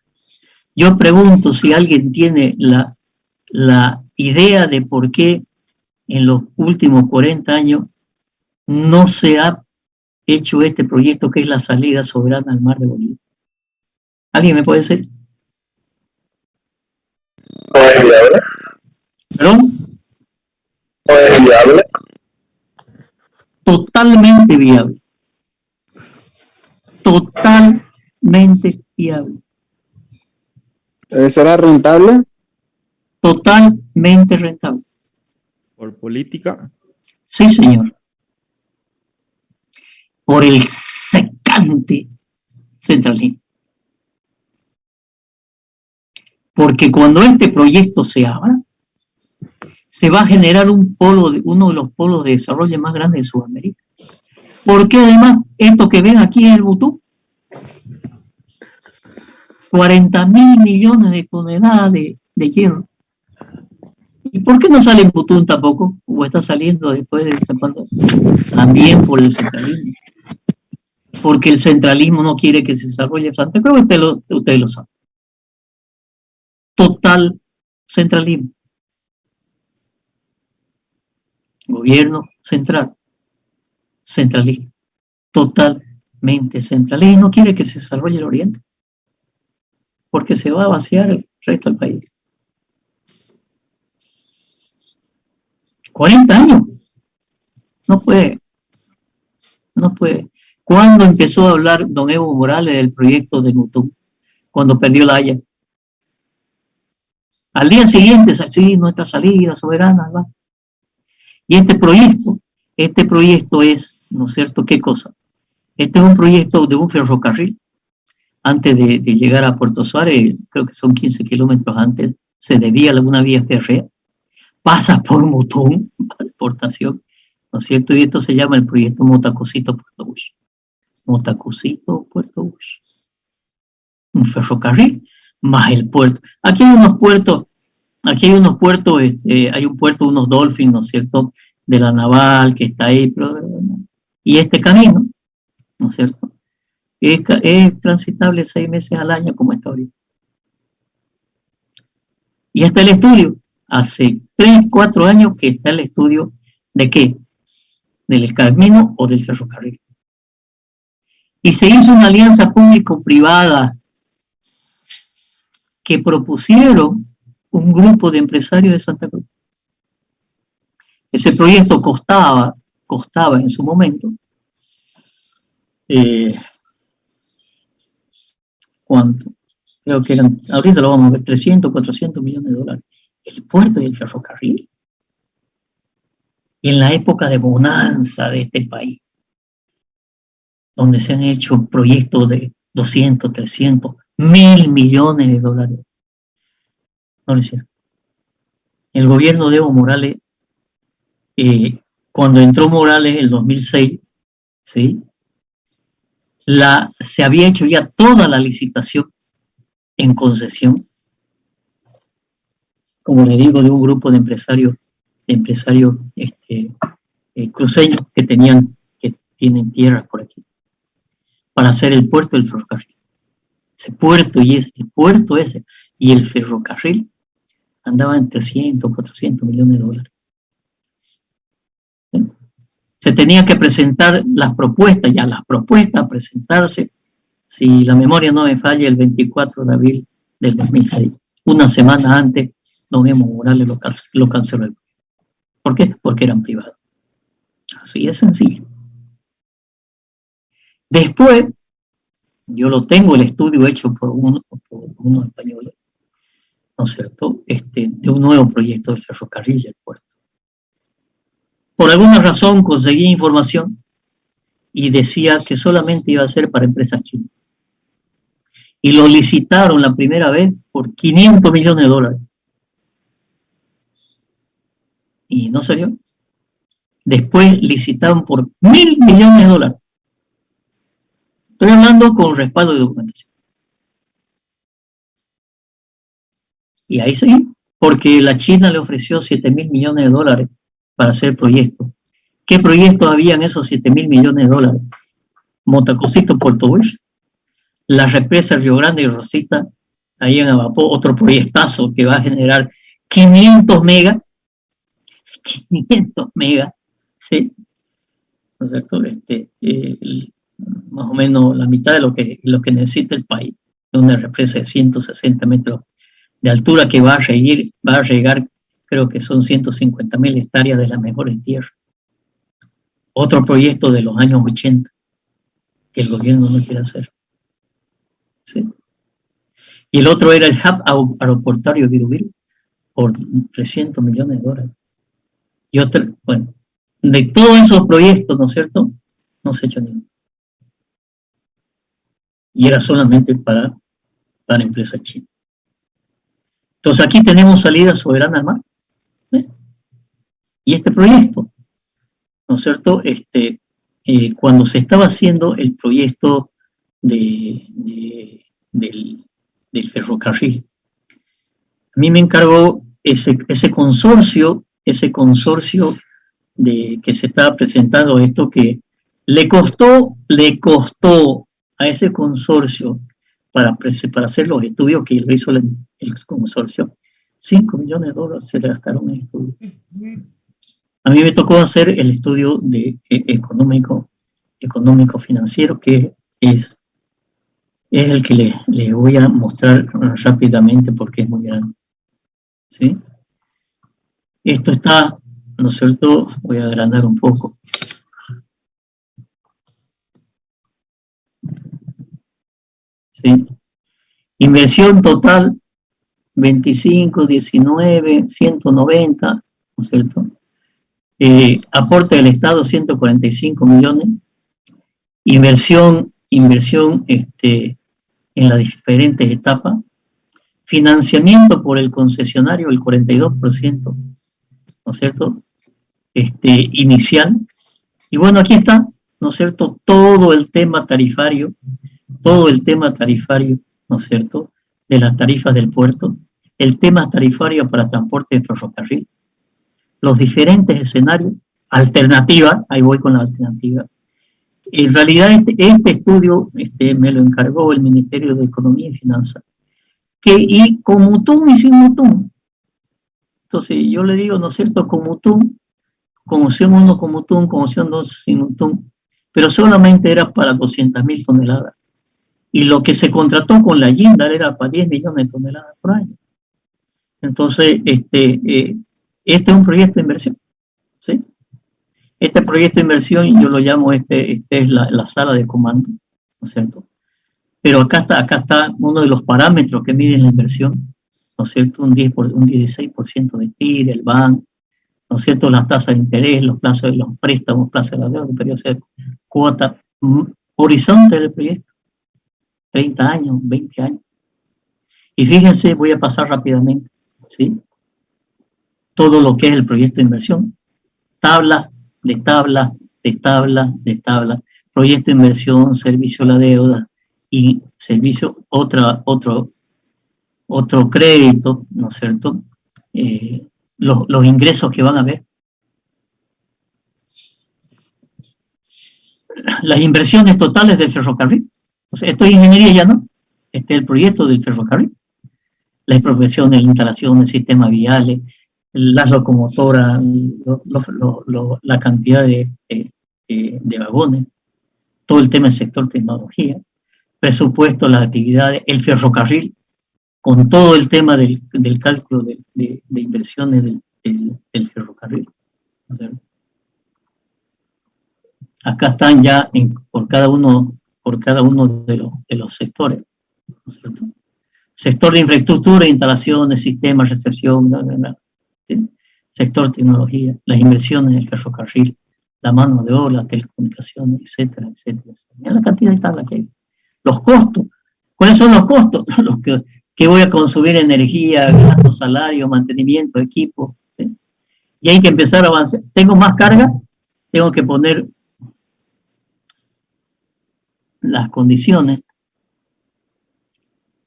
A: Yo pregunto si alguien tiene la idea de por qué en los últimos 40 años no se ha hecho este proyecto que es la salida soberana al mar de Bolivia. ¿Alguien me puede decir?
D: ¿No es viable?
A: ¿Perdón?
D: ¿No es viable?
A: Totalmente viable. Totalmente viable.
F: ¿Será rentable?
A: Totalmente rentable.
C: ¿Por política?
A: Sí, señor. Por el secante centralismo. Porque cuando este proyecto se abra, se va a generar uno de los polos de desarrollo más grandes de Sudamérica. Porque además, esto que ven aquí es el Butú. 40.000 millones de toneladas de hierro. ¿Y por qué no sale en Butún tampoco? ¿O está saliendo después de cuando? También por el centralismo. Porque el centralismo no quiere que se desarrolle Santa Cruz, ustedes lo saben. Total centralismo. Gobierno central. Centralismo. Totalmente centralista. Y no quiere que se desarrolle el Oriente. Porque se va a vaciar el resto del país. 40 años. No puede. No puede. ¿Cuándo empezó a hablar don Evo Morales del proyecto de Mutum? Cuando perdió la Haya. Al día siguiente, sí, nuestra salida soberana, ¿va? Y este proyecto es, ¿no es cierto?, ¿qué cosa? Este es un proyecto de un ferrocarril. Antes de llegar a Puerto Suárez, creo que son 15 kilómetros antes, se desvía alguna vía férrea, pasa por Mutum, para exportación, ¿no es cierto? Y esto se llama el proyecto Motacosito-Puerto Bush. Motacosito-Puerto Bush. Un ferrocarril más el puerto. Aquí hay unos puertos, hay un puerto, unos Dolphins, ¿no es cierto?, de la naval que está ahí, y este camino, ¿no es cierto?, es transitable 6 meses al año como está ahorita. Y está el estudio, hace 3, 4 años que está el estudio ¿de qué? Del camino o del ferrocarril. Y se hizo una alianza público-privada que propusieron un grupo de empresarios de Santa Cruz. Ese proyecto costaba en su momento, ¿cuánto? Creo que eran, ahorita lo vamos a ver, 300, 400 millones de dólares. El puerto y el ferrocarril. Y en la época de bonanza de este país, donde se han hecho proyectos de 200, 300, 1.000 millones de dólares. No lo hicieron. El gobierno de Evo Morales, cuando entró Morales en el 2006, ¿sí?, se había hecho ya toda la licitación en concesión, como le digo, de un grupo de empresarios cruceños que tienen tierras por aquí, para hacer el puerto del ferrocarril. El puerto ese y el ferrocarril andaba en 300, 400 millones de dólares. ¿Sí? Se tenía que presentar las propuestas a presentarse, si la memoria no me falla, el 24 de abril del 2006. Una semana antes, don Evo Morales lo canceló. ¿Por qué? Porque eran privados. Así de sencillo. Después, yo lo tengo, el estudio hecho por unos españoles, ¿no es cierto?, de un nuevo proyecto de ferrocarril del puerto. Por alguna razón conseguí información y decía que solamente iba a ser para empresas chinas. Y lo licitaron la primera vez por 500 millones de dólares. Y no se dio. Después licitaron por 1.000 millones de dólares. Estoy hablando con respaldo de documentación. Y ahí seguimos. porque la China le ofreció 7.000 millones de dólares para hacer proyectos. ¿Qué proyectos había en esos 7.000 millones de dólares? Motacosito, Puerto Bush, la represa Río Grande y Rosita, ahí en Abapó, otro proyectazo que va a generar 500 megas, 500 megas, ¿sí? ¿No es cierto? Más o menos la mitad de lo que necesita el país, una represa de 160 metros de altura que va a llegar, creo que son 150.000 hectáreas de las mejores tierras. Otro proyecto de los años 80 que el gobierno no quiere hacer. ¿Sí? Y el otro era el hub aeroportuario Virubiru por 300 millones de dólares. Y otro, bueno, de todos esos proyectos, ¿no es cierto? No se ha hecho ninguno. Y era solamente para empresas chinas. Entonces aquí tenemos salida soberana al mar. ¿Eh? Y este proyecto, ¿no es cierto? Cuando se estaba haciendo el proyecto del ferrocarril, a mí me encargó ese consorcio que se estaba presentando, esto que le costó a ese consorcio para hacer los estudios que lo hizo el consorcio, 5 millones de dólares se le gastaron en estudios. A mí me tocó hacer el estudio económico financiero, que es el que le voy a mostrar rápidamente porque es muy grande. ¿Sí? Esto está, ¿no es cierto? Voy a agrandar un poco. ¿Sí? Inversión total 25, 19, 190, ¿no es cierto? Aporte del Estado 145 millones. Inversión en las diferentes etapas. Financiamiento por el concesionario el 42%, ¿no es cierto? Inicial. Y bueno, aquí está, ¿no es cierto? Todo el tema tarifario, ¿no es cierto? De las tarifas del puerto, el tema tarifario para transporte de ferrocarril, los diferentes escenarios, alternativa, ahí voy con la alternativa. En realidad este estudio me lo encargó el Ministerio de Economía y Finanzas, y con Mutum y sin Mutum. Entonces yo le digo, ¿no es cierto?, con Mutum, con opción 1 con Mutum, con opción 2 sin Mutum, pero solamente era para 200.000 toneladas. Y lo que se contrató con la Jindal era para 10 millones de toneladas por año. Entonces, este es un proyecto de inversión, ¿sí? Este proyecto de inversión, yo lo llamo, es la sala de comando, ¿no es cierto? Pero acá está uno de los parámetros que miden la inversión, ¿no es cierto? Un 16% de PIB, del banco, ¿no es cierto? Las tasas de interés, los plazos de los préstamos, plazos de la deuda, periodo de cuota, horizonte del proyecto, 30 años, 20 años. Y fíjense, voy a pasar rápidamente, ¿sí? Todo lo que es el proyecto de inversión, tabla, proyecto de inversión, servicio a la deuda y servicio, otro crédito, ¿no es cierto? Los ingresos que van a haber. Las inversiones totales del ferrocarril. O sea, esto es ingeniería ya, ¿no? Este es el proyecto del ferrocarril. La expropiación de la instalación de sistemas viales, las locomotoras, la cantidad de vagones, todo el tema del sector tecnología, presupuesto, las actividades, el ferrocarril, con todo el tema del cálculo de inversiones del ferrocarril. ¿No es cierto? Acá están ya por cada uno de los sectores, ¿no es cierto? Sector de infraestructura, instalaciones, sistemas, recepción, ¿sí? Sector tecnología, las inversiones en el ferrocarril, la mano de obra, las telecomunicaciones, etcétera, etcétera. Mira la cantidad de tabla que hay. Los costos. ¿Cuáles son los costos? Los que voy a consumir energía, gasto, salario, mantenimiento, equipo, ¿sí? Y hay que empezar a avanzar. Tengo más carga, tengo que poner las condiciones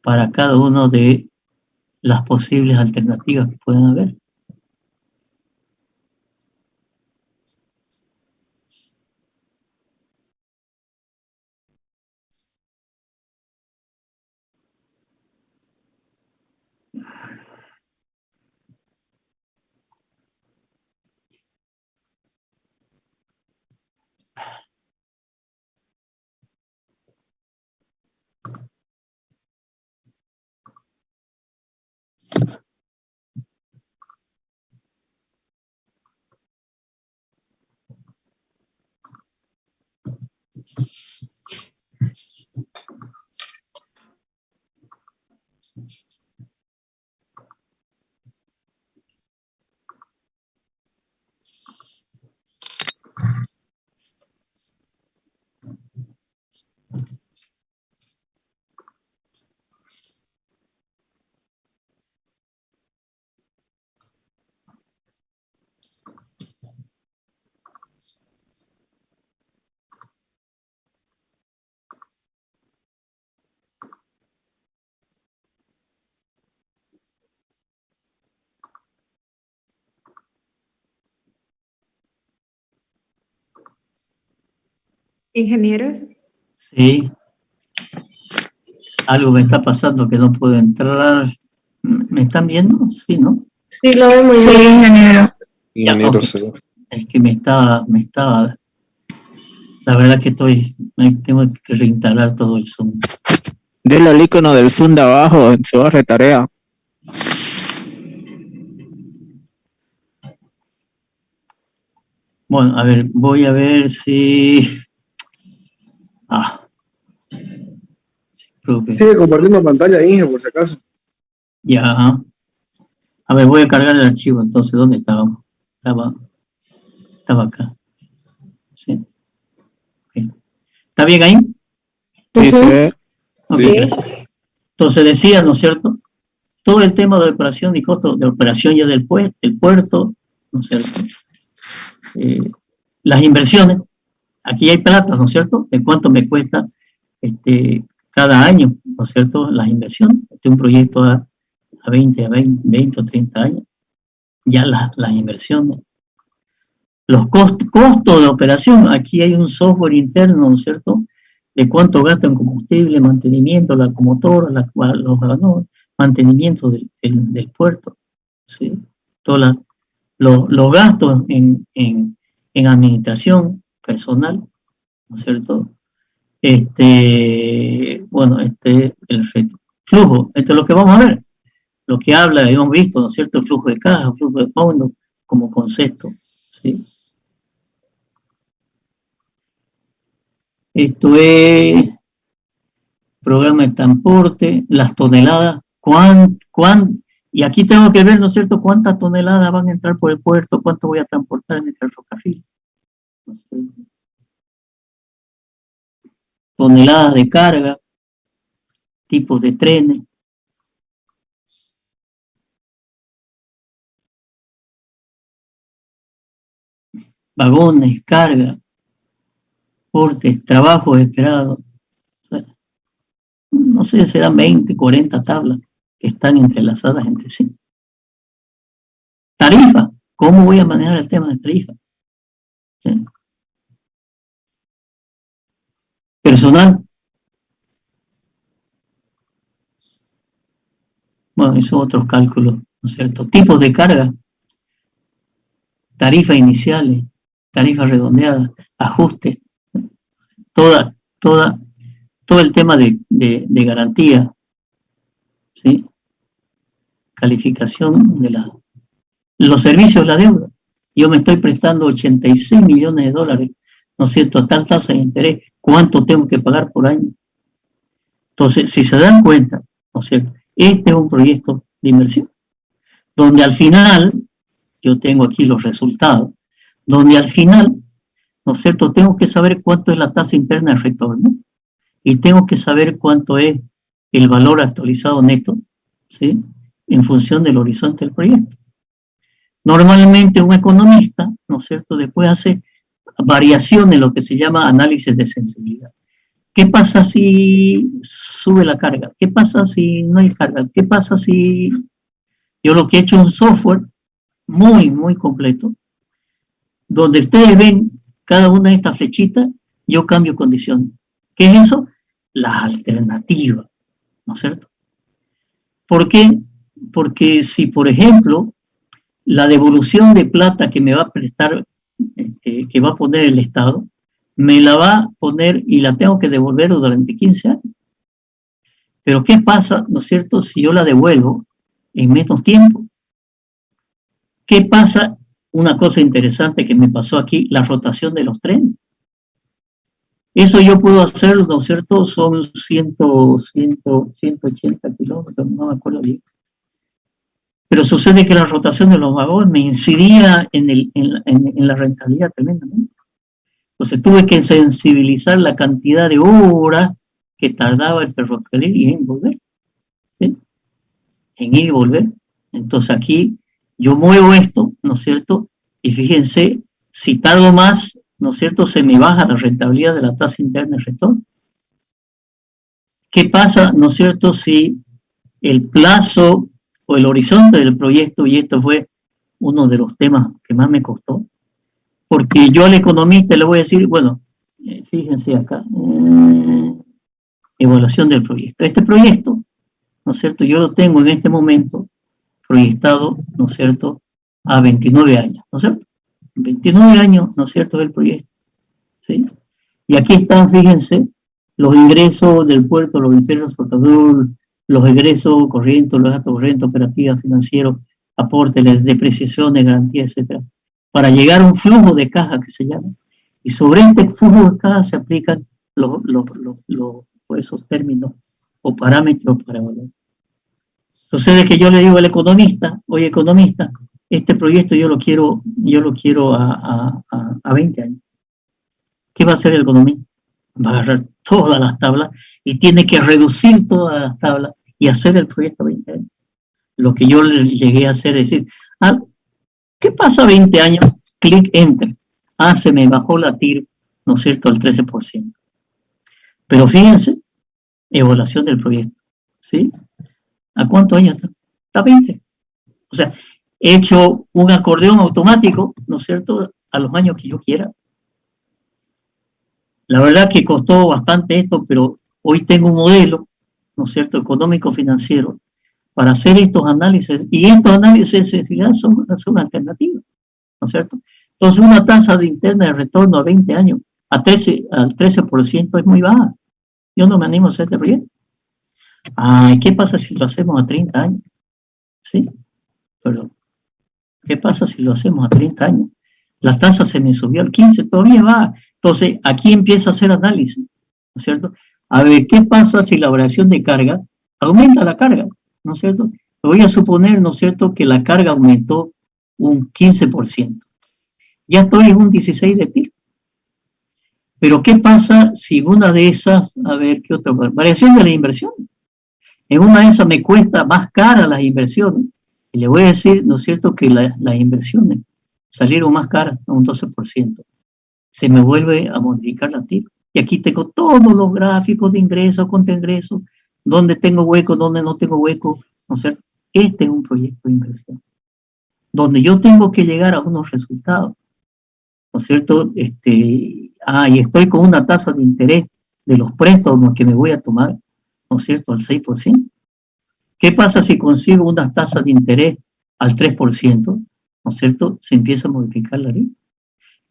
A: para cada uno de las posibles alternativas que pueden haber.
F: Ingenieros.
A: Sí. Algo me está pasando que no puedo entrar. ¿Me están viendo? Sí, ¿no?
B: Sí, lo vemos.
F: Sí, ingeniero.
D: Ingeniero,
A: ok.
D: sí.
A: Es que me estaba, la verdad que tengo que reinstalar todo el Zoom.
E: Dele al icono del Zoom de abajo en su barra de tarea.
A: Bueno, a ver, voy a ver si... profe.
G: Sigue compartiendo pantalla, Inge, por si acaso.
A: Ya. A ver, voy a cargar el archivo entonces. ¿Dónde estaba? Estaba acá. Sí. Okay. ¿Está bien ahí?
E: Sí,
B: Ujú.
E: se ve.
A: Ok,
B: Sí.
A: gracias. Entonces decía, ¿no es cierto? Todo el tema de operación y costo de operación ya del puerto, ¿no es cierto? Las inversiones, aquí hay plata, ¿no es cierto? ¿De cuánto me cuesta cada año, ¿no es cierto? Las inversiones, un proyecto a 20 o 30 años, ya las inversiones. Los costos de operación, aquí hay un software interno, ¿no es cierto? De cuánto gasta en combustible, mantenimiento, la locomotora, los mantenimiento del puerto, ¿sí? Todos los gastos en administración personal, ¿no es cierto? Bueno, el flujo, esto es lo que vamos a ver, lo que habla, hemos visto, ¿no es cierto? El flujo de caja, flujo de fondo como concepto, ¿sí? Esto es programa de transporte, las toneladas, y aquí tengo que ver, ¿no es cierto?, cuántas toneladas van a entrar por el puerto, cuánto voy a transportar en el ferrocarril. ¿No es cierto? Toneladas de carga, tipos de trenes. Vagones, carga, portes, trabajos esperados. No sé, serán 20, 40 tablas que están entrelazadas entre sí. Tarifa, ¿cómo voy a manejar el tema de tarifa? ¿Sí? Personal. Bueno, esos otros cálculos, ¿no es cierto? Tipos de carga, tarifas iniciales, tarifas redondeadas, ajustes, todo el tema de garantía, ¿sí? Calificación de los servicios de la deuda. Yo me estoy prestando 86 millones de dólares, ¿no es cierto?, a tal tasa de interés, ¿cuánto tengo que pagar por año? Entonces, si se dan cuenta, ¿no es cierto?, este es un proyecto de inversión, donde al final, yo tengo aquí los resultados, donde al final, ¿no es cierto?, tengo que saber cuánto es la tasa interna de retorno, y tengo que saber cuánto es el valor actualizado neto, ¿sí?, en función del horizonte del proyecto. Normalmente un economista, ¿no es cierto?, después hace variaciones, lo que se llama análisis de sensibilidad. ¿Qué pasa si sube la carga? ¿Qué pasa si no hay carga? ¿Qué pasa si Yo lo que he hecho es un software muy, muy completo, donde ustedes ven cada una de estas flechitas, yo cambio condiciones. ¿Qué es eso? Las alternativas, ¿no es cierto? ¿Por qué? Porque si, por ejemplo, la devolución de plata que me va a prestar, que va a poner el Estado, me la va a poner y la tengo que devolver durante 15 años. Pero ¿qué pasa, no es cierto, si yo la devuelvo en menos tiempo? ¿Qué pasa? Una cosa interesante que me pasó aquí, la rotación de los trenes. Eso yo puedo hacerlo, ¿no es cierto? Son 180 kilómetros, no me acuerdo bien. Pero sucede que la rotación de los vagones me incidía en la rentabilidad tremendamente. Entonces tuve que sensibilizar la cantidad de horas que tardaba el ferrocarril y en volver. ¿Sí? En ir y volver. Entonces aquí yo muevo esto, ¿no es cierto? Y fíjense, si tardo más, ¿no es cierto? Se me baja la rentabilidad de la tasa interna de retorno. ¿Qué pasa, no es cierto, si el plazo o el horizonte del proyecto, y esto fue uno de los temas que más me costó, porque yo al economista le voy a decir, bueno, fíjense acá, evaluación del proyecto. Este proyecto, ¿no es cierto? Yo lo tengo en este momento proyectado, ¿no es cierto?, a 29 años, ¿no es cierto? 29 años, ¿no es cierto?, del proyecto, ¿sí? Y aquí están, fíjense, los ingresos del puerto, los beneficios flotador, los egresos corrientes, los gastos corrientes, operativas, financieros, aportes, depreciaciones, garantías, etcétera, para llegar a un flujo de caja que se llama. Y sobre este flujo de caja se aplican esos términos o parámetros para evaluar. Sucede que yo le digo al economista, oye economista, este proyecto yo lo quiero a 20 años. ¿Qué va a hacer el economista? Va a agarrar todas las tablas y tiene que reducir todas las tablas y hacer el proyecto a 20 años. Lo que yo le llegué a hacer es decir, ¿qué pasa a 20 años? Clic, enter. Se me bajó la TIR, ¿no es cierto?, al 13%. Pero fíjense, evaluación del proyecto, ¿sí? ¿A cuántos años está? A 20. O sea, he hecho un acordeón automático, ¿no es cierto?, a los años que yo quiera. La verdad que costó bastante esto, pero hoy tengo un modelo, ¿no es cierto?, económico-financiero, para hacer estos análisis, y estos análisis son alternativas, ¿no es cierto? Entonces, una tasa de interna de retorno a 20 años, al 13% es muy baja. Yo no me animo a hacer este proyecto. ¿Qué pasa si lo hacemos a 30 años? ¿Sí? Pero, ¿qué pasa si lo hacemos a 30 años? La tasa se me subió al 15, todavía va. Entonces, aquí empieza a hacer análisis, ¿no es cierto? A ver, ¿qué pasa si la variación de carga aumenta la carga? ¿No es cierto? Voy a suponer, ¿no es cierto?, que la carga aumentó un 15%. Ya estoy en un 16 de TIR. Pero ¿qué pasa si una de esas, a ver, ¿qué otra? Variación de la inversión. En una de esas me cuesta más cara las inversiones. Y le voy a decir, ¿no es cierto?, que las inversiones salieron más caras, un 12%. Se me vuelve a modificar la TIR. Y aquí tengo todos los gráficos de ingresos, contra ingresos, dónde tengo hueco, dónde no tengo hueco, ¿no es cierto? Este es un proyecto de inversión, donde yo tengo que llegar a unos resultados, ¿no es cierto? Y estoy con una tasa de interés de los préstamos que me voy a tomar, ¿no es cierto?, al 6%. ¿Qué pasa si consigo unas tasas de interés al 3%? ¿No es cierto? Se empieza a modificar la ley.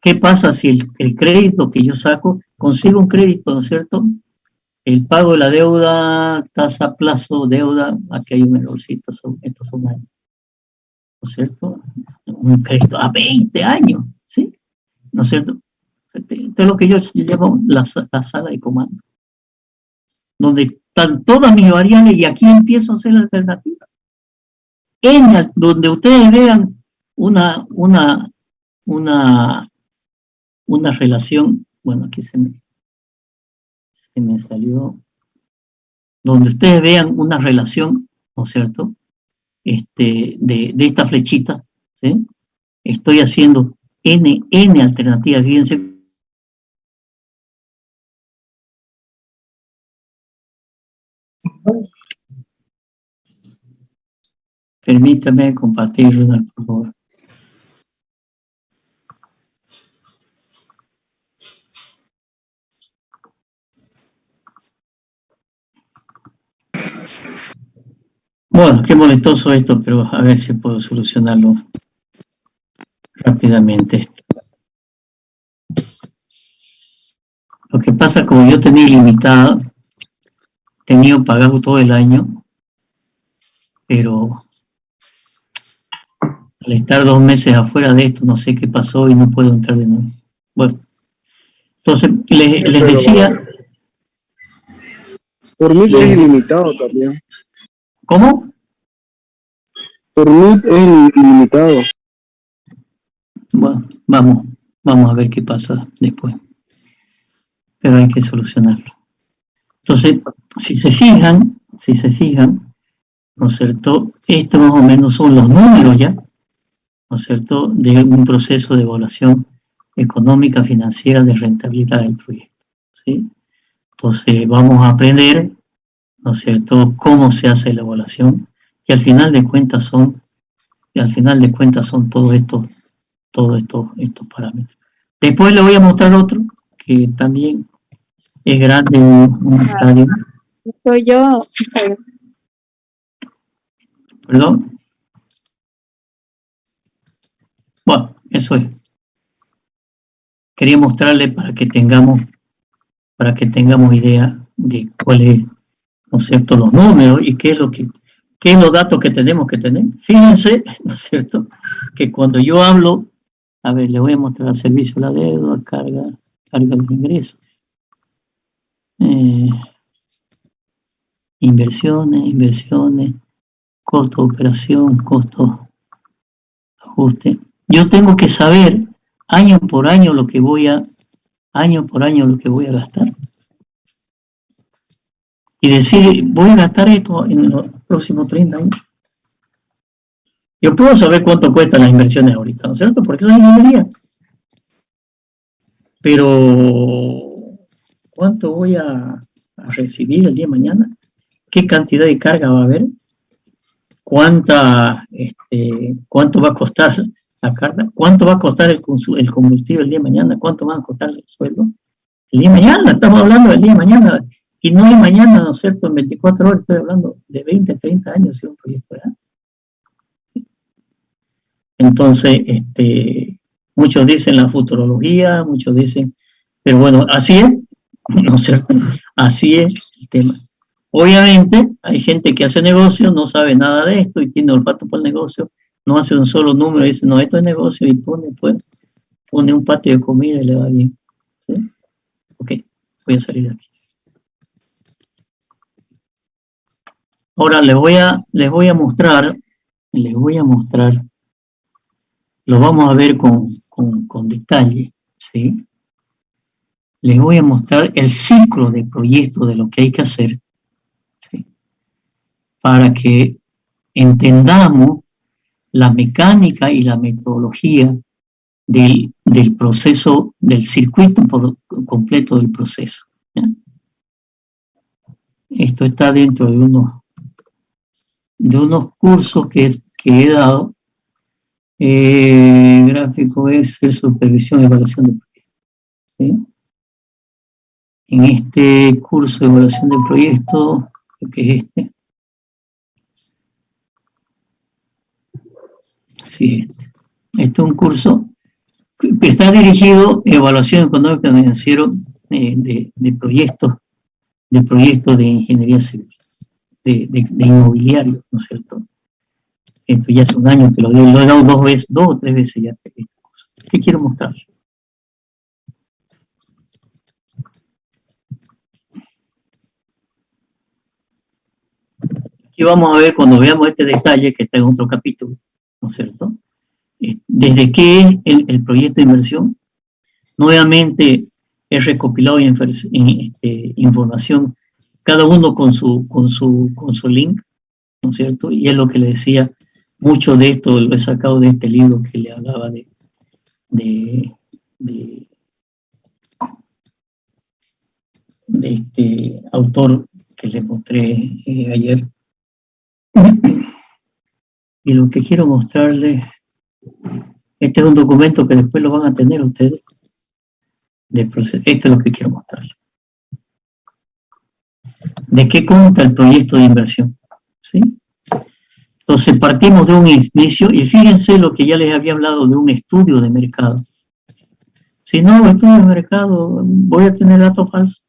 A: ¿Qué pasa si el crédito que yo saco, consigo un crédito, ¿no es cierto? El pago de la deuda, tasa, plazo, deuda, aquí hay un errorcito, estos son años, ¿no es cierto? Un crédito a 20 años, ¿sí? ¿No es cierto? Esto es lo que yo llamo la sala de comando, donde están todas mis variables y aquí empiezo a hacer la alternativa. Donde ustedes vean una relación, bueno, aquí se me salió, donde ustedes vean una relación, ¿no es cierto?, de esta flechita, ¿sí? Estoy haciendo N alternativas, fíjense. Permítame compartir, Ronald, por favor. Bueno, qué molestoso esto, pero a ver si puedo solucionarlo rápidamente. Lo que pasa, como yo tenía ilimitada, tenía pagado todo el año, pero al estar 2 meses afuera de esto, no sé qué pasó y no puedo entrar de nuevo. Bueno, entonces les decía...
G: Por mí es ilimitado también.
A: ¿Cómo?
G: Por mí es ilimitado.
A: Bueno, vamos a ver qué pasa después. Pero hay que solucionarlo. Entonces, si se fijan, ¿no es cierto? Estos más o menos son los números ya, ¿no es cierto?, de un proceso de evaluación económica, financiera, de rentabilidad del proyecto, ¿sí? Entonces, vamos a aprender, ¿no es cierto?, cómo se hace la evaluación, y al final de cuentas son todos estos parámetros. Después le voy a mostrar otro, que también es grande, un estadio.
B: Soy yo.
A: Perdón. Bueno, eso es. Quería mostrarle para que tengamos idea de cuáles, ¿no es cierto?, los números y qué es los datos que tenemos que tener. Fíjense, ¿no es cierto?, que cuando yo hablo, a ver, le voy a mostrar el servicio de la deuda, carga de ingresos, inversiones, costo de operación, costo ajuste. Yo tengo que saber año por año lo que voy a gastar. Y decir, voy a gastar esto en los próximos 30 años. Yo puedo saber cuánto cuestan las inversiones ahorita, ¿no es cierto? Porque eso es ingeniería. Pero, ¿cuánto voy a recibir el día de mañana? ¿Qué cantidad de carga va a haber? ¿Cuánto va a costar la carga? ¿Cuánto va a costar el combustible el día de mañana? ¿Cuánto van a costar los sueldos? El día de mañana, estamos hablando del día de mañana. Y no es mañana, ¿no es cierto? En 24 horas estoy hablando de 20, 30 años si un proyecto, ¿verdad? Entonces, muchos dicen la futurología, muchos dicen, pero bueno, así es, ¿no es cierto? Así es el tema. Obviamente, hay gente que hace negocio, no sabe nada de esto y tiene olfato por el negocio, no hace un solo número y dice, no, esto es negocio y pone un patio de comida y le va bien. ¿Sí? Ok, voy a salir de aquí. Ahora les voy a mostrar, lo vamos a ver con detalle, ¿sí? Les voy a mostrar el ciclo de proyecto de lo que hay que hacer, ¿sí?, para que entendamos la mecánica y la metodología del proceso, del circuito completo del proceso, ¿ya? Esto está dentro de unos cursos que he dado. Gráfico es supervisión y evaluación de proyectos, ¿sí? En este curso de evaluación de proyectos, que es sí, este es un curso que está dirigido a evaluación económica y financiera de proyectos de ingeniería civil, de inmobiliario, ¿no es cierto? Esto ya hace un año que lo he dado 2 o 3 veces ya. ¿Qué quiero mostrar? Aquí vamos a ver, cuando veamos este detalle, que está en otro capítulo, ¿no es cierto?, desde qué es el proyecto de inversión. Nuevamente he recopilado información, cada uno con su link, ¿no es cierto? Y es lo que le decía, mucho de esto lo he sacado de este libro que le hablaba de este autor que le mostré ayer. Y lo que quiero mostrarles, este es un documento que después lo van a tener ustedes, del proceso. Esto es lo que quiero mostrarles. ¿De qué consta el proyecto de inversión? ¿Sí? Entonces partimos de un inicio, y fíjense lo que ya les había hablado de un estudio de mercado. Si no, estudio de mercado, voy a tener datos falsos.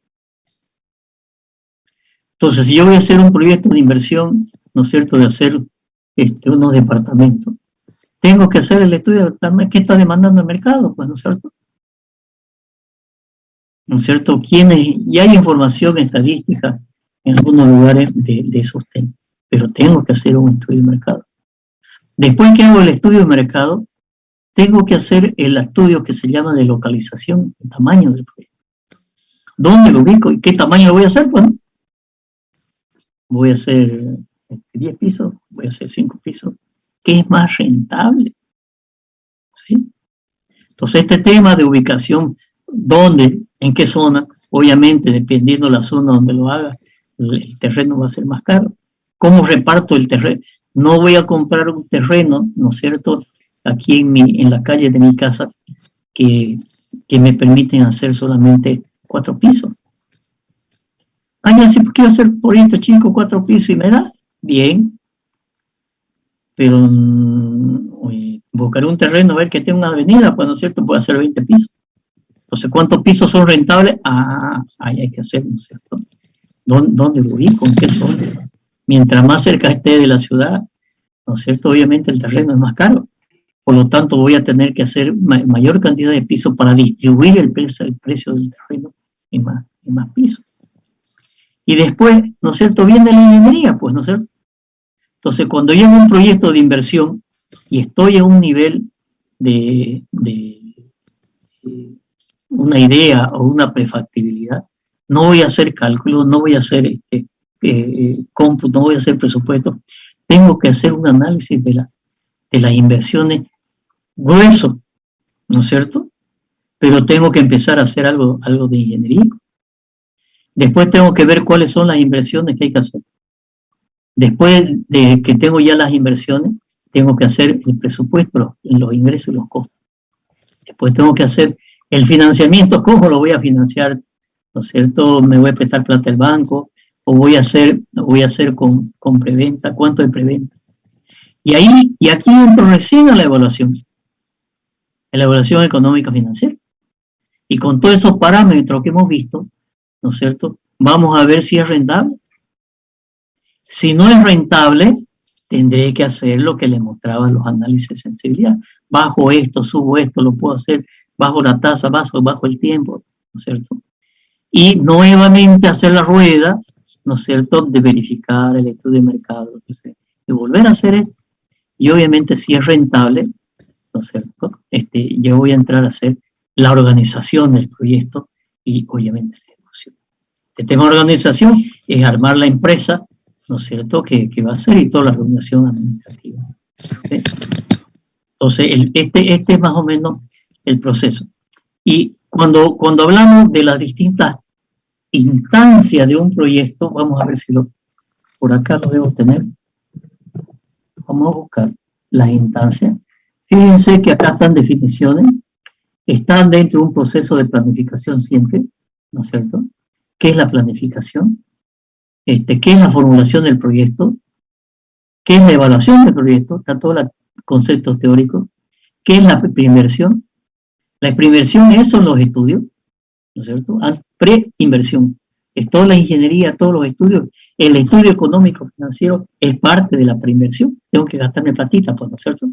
A: Entonces, si yo voy a hacer un proyecto de inversión, ¿no es cierto?, de hacer unos departamentos, tengo que hacer el estudio de qué está demandando el mercado, pues, ¿no es cierto? ¿No es cierto? Y hay información estadística en algunos lugares de esos temas, pero tengo que hacer un estudio de mercado. Después que hago el estudio de mercado, tengo que hacer el estudio que se llama de localización, el tamaño del proyecto. ¿Dónde lo ubico y qué tamaño lo voy a hacer? Bueno, voy a hacer 10 pisos, voy a hacer 5 pisos. ¿Qué es más rentable? ¿Sí? Entonces, este tema de ubicación, ¿dónde? ¿En qué zona? Obviamente, dependiendo de la zona donde lo haga, el terreno va a ser más caro. ¿Cómo reparto el terreno? No voy a comprar un terreno, ¿no es cierto?, aquí en la calle de mi casa, que me permiten hacer solamente 4 pisos. Ya si quiero hacer proyecto chico, 4 pisos y me da, bien. Pero buscaré un terreno, a ver que tenga una avenida, pues, ¿no es cierto?, puede hacer 20 pisos. Entonces, ¿cuántos pisos son rentables? Ahí hay que hacer, ¿no es cierto? ¿Dónde lo ubico? ¿En qué zona? Mientras más cerca esté de la ciudad, ¿no es cierto?, obviamente el terreno es más caro. Por lo tanto, voy a tener que hacer mayor cantidad de pisos para distribuir el precio del terreno en más pisos. Y después, ¿no es cierto?, viene la ingeniería, pues, ¿no es cierto? Entonces, cuando yo hago un proyecto de inversión y estoy a un nivel de una idea o una prefactibilidad, no voy a hacer cálculos, no voy a hacer cómputo, no voy a hacer presupuesto. Tengo que hacer un análisis de las inversiones grueso, ¿no es cierto? Pero tengo que empezar a hacer algo de ingeniería. Después tengo que ver cuáles son las inversiones que hay que hacer. Después de que tengo ya las inversiones, tengo que hacer el presupuesto, los ingresos y los costos. Después tengo que hacer el financiamiento, ¿cómo lo voy a financiar? ¿No es cierto? ¿Me voy a prestar plata al banco? ¿O voy a hacer con preventa? ¿Cuánto de preventa? Y aquí entro recién a la evaluación económica financiera. Y con todos esos parámetros que hemos visto, ¿no es cierto?, vamos a ver si es rentable. Si no es rentable, tendré que hacer lo que le mostraba los análisis de sensibilidad. Bajo esto, subo esto, lo puedo hacer, bajo la tasa, bajo el tiempo, ¿no es cierto? Y nuevamente hacer la rueda, ¿no es cierto?, de verificar el estudio de mercado, de volver a hacer esto. Y obviamente si es rentable, ¿no es cierto?, yo voy a entrar a hacer la organización del proyecto y obviamente la ejecución. El tema de organización es armar la empresa, ¿no es cierto?, que va a hacer y toda la organización administrativa. ¿Okay? Entonces, este es más o menos el proceso. Y cuando hablamos de las distintas instancias de un proyecto, vamos a ver si por acá lo debo tener. Vamos a buscar las instancias. Fíjense que acá están definiciones, están dentro de un proceso de planificación siempre, ¿no es cierto? ¿Qué es la planificación? ¿Qué es la formulación del proyecto? ¿Qué es la evaluación del proyecto? Están todos los conceptos teóricos. ¿Qué es la preinversión? La preinversión son los estudios, ¿no es cierto? Preinversión. Es toda la ingeniería, todos los estudios. El estudio económico financiero es parte de la preinversión. Tengo que gastarme platita, pues, ¿no es cierto?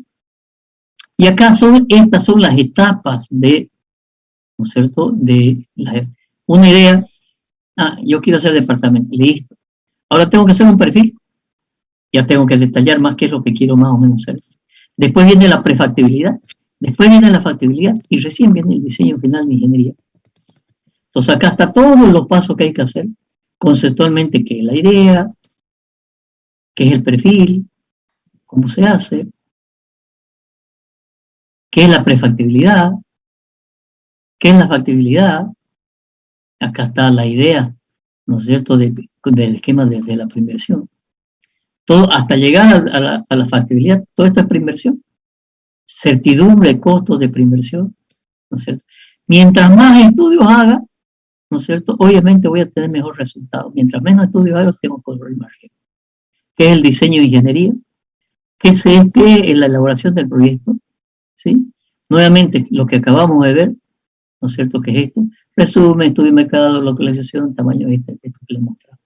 A: Y acá estas son las etapas de, ¿no es cierto?, de una idea. Yo quiero hacer departamento, listo. Ahora tengo que hacer un perfil. Ya tengo que detallar más qué es lo que quiero más o menos hacer. Después viene la prefactibilidad. Después viene la factibilidad y recién viene el diseño final de ingeniería. Entonces acá está todos los pasos que hay que hacer. Conceptualmente, qué es la idea, qué es el perfil, cómo se hace, qué es la prefactibilidad, qué es la factibilidad. Acá está la idea, ¿no es cierto?, del esquema de la preinversión. todo, hasta llegar a la factibilidad, todo esto es preinversión. Certidumbre, costos de preinversión, ¿no es cierto? Mientras más estudios haga, ¿no es cierto? Obviamente voy a tener mejor resultado. Mientras menos estudios haga, tengo que correr más riesgo. ¿Qué es el diseño de ingeniería? ¿Qué es la elaboración del proyecto? ¿Sí? Nuevamente, lo que acabamos de ver, ¿no es cierto? ¿Qué es esto? Resumen, estudio de mercado, localización, tamaño, esto que le he mostrado.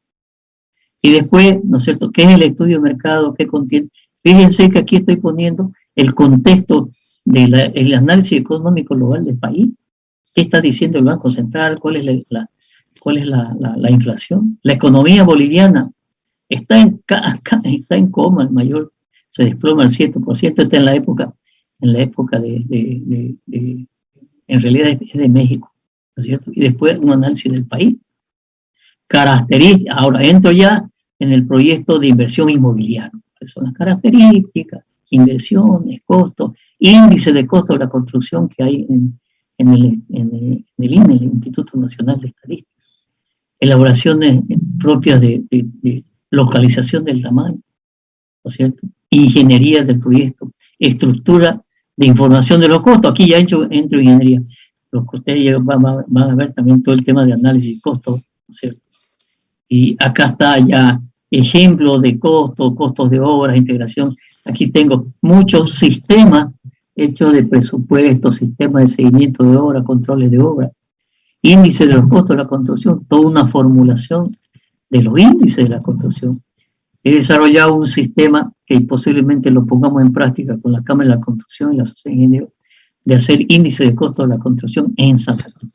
A: Y después, ¿no es cierto? ¿Qué es el estudio de mercado? ¿Qué contiene? Fíjense que aquí estoy poniendo el contexto del análisis económico global del país. ¿Qué está diciendo el Banco Central? ¿Cuál es la inflación? La economía boliviana está en coma, el mayor se desploma al 7%, está en la época en realidad es de México, ¿no es cierto? Y después un análisis del país. Características, ahora entro ya en el proyecto de inversión inmobiliaria. ¿Cuáles son las características? Inversiones, costos, índice de costo de la construcción que hay en el INE, el Instituto Nacional de Estadística. Elaboraciones propias de localización del tamaño, ¿no es cierto? Ingeniería del proyecto, estructura de información de los costos. Aquí ya entro en ingeniería. Los que ustedes van a ver también todo el tema de análisis de costos, ¿no es cierto? Y acá está ya ejemplos de costos de obras, integración. Aquí tengo muchos sistemas hechos de presupuestos, sistemas de seguimiento de obra, controles de obra, índice de los costos de la construcción, toda una formulación de los índices de la construcción. He desarrollado un sistema que posiblemente lo pongamos en práctica con la Cámara de la Construcción y la Asociación de Ingenieros, de hacer índice de costo de la construcción en Santa Cruz.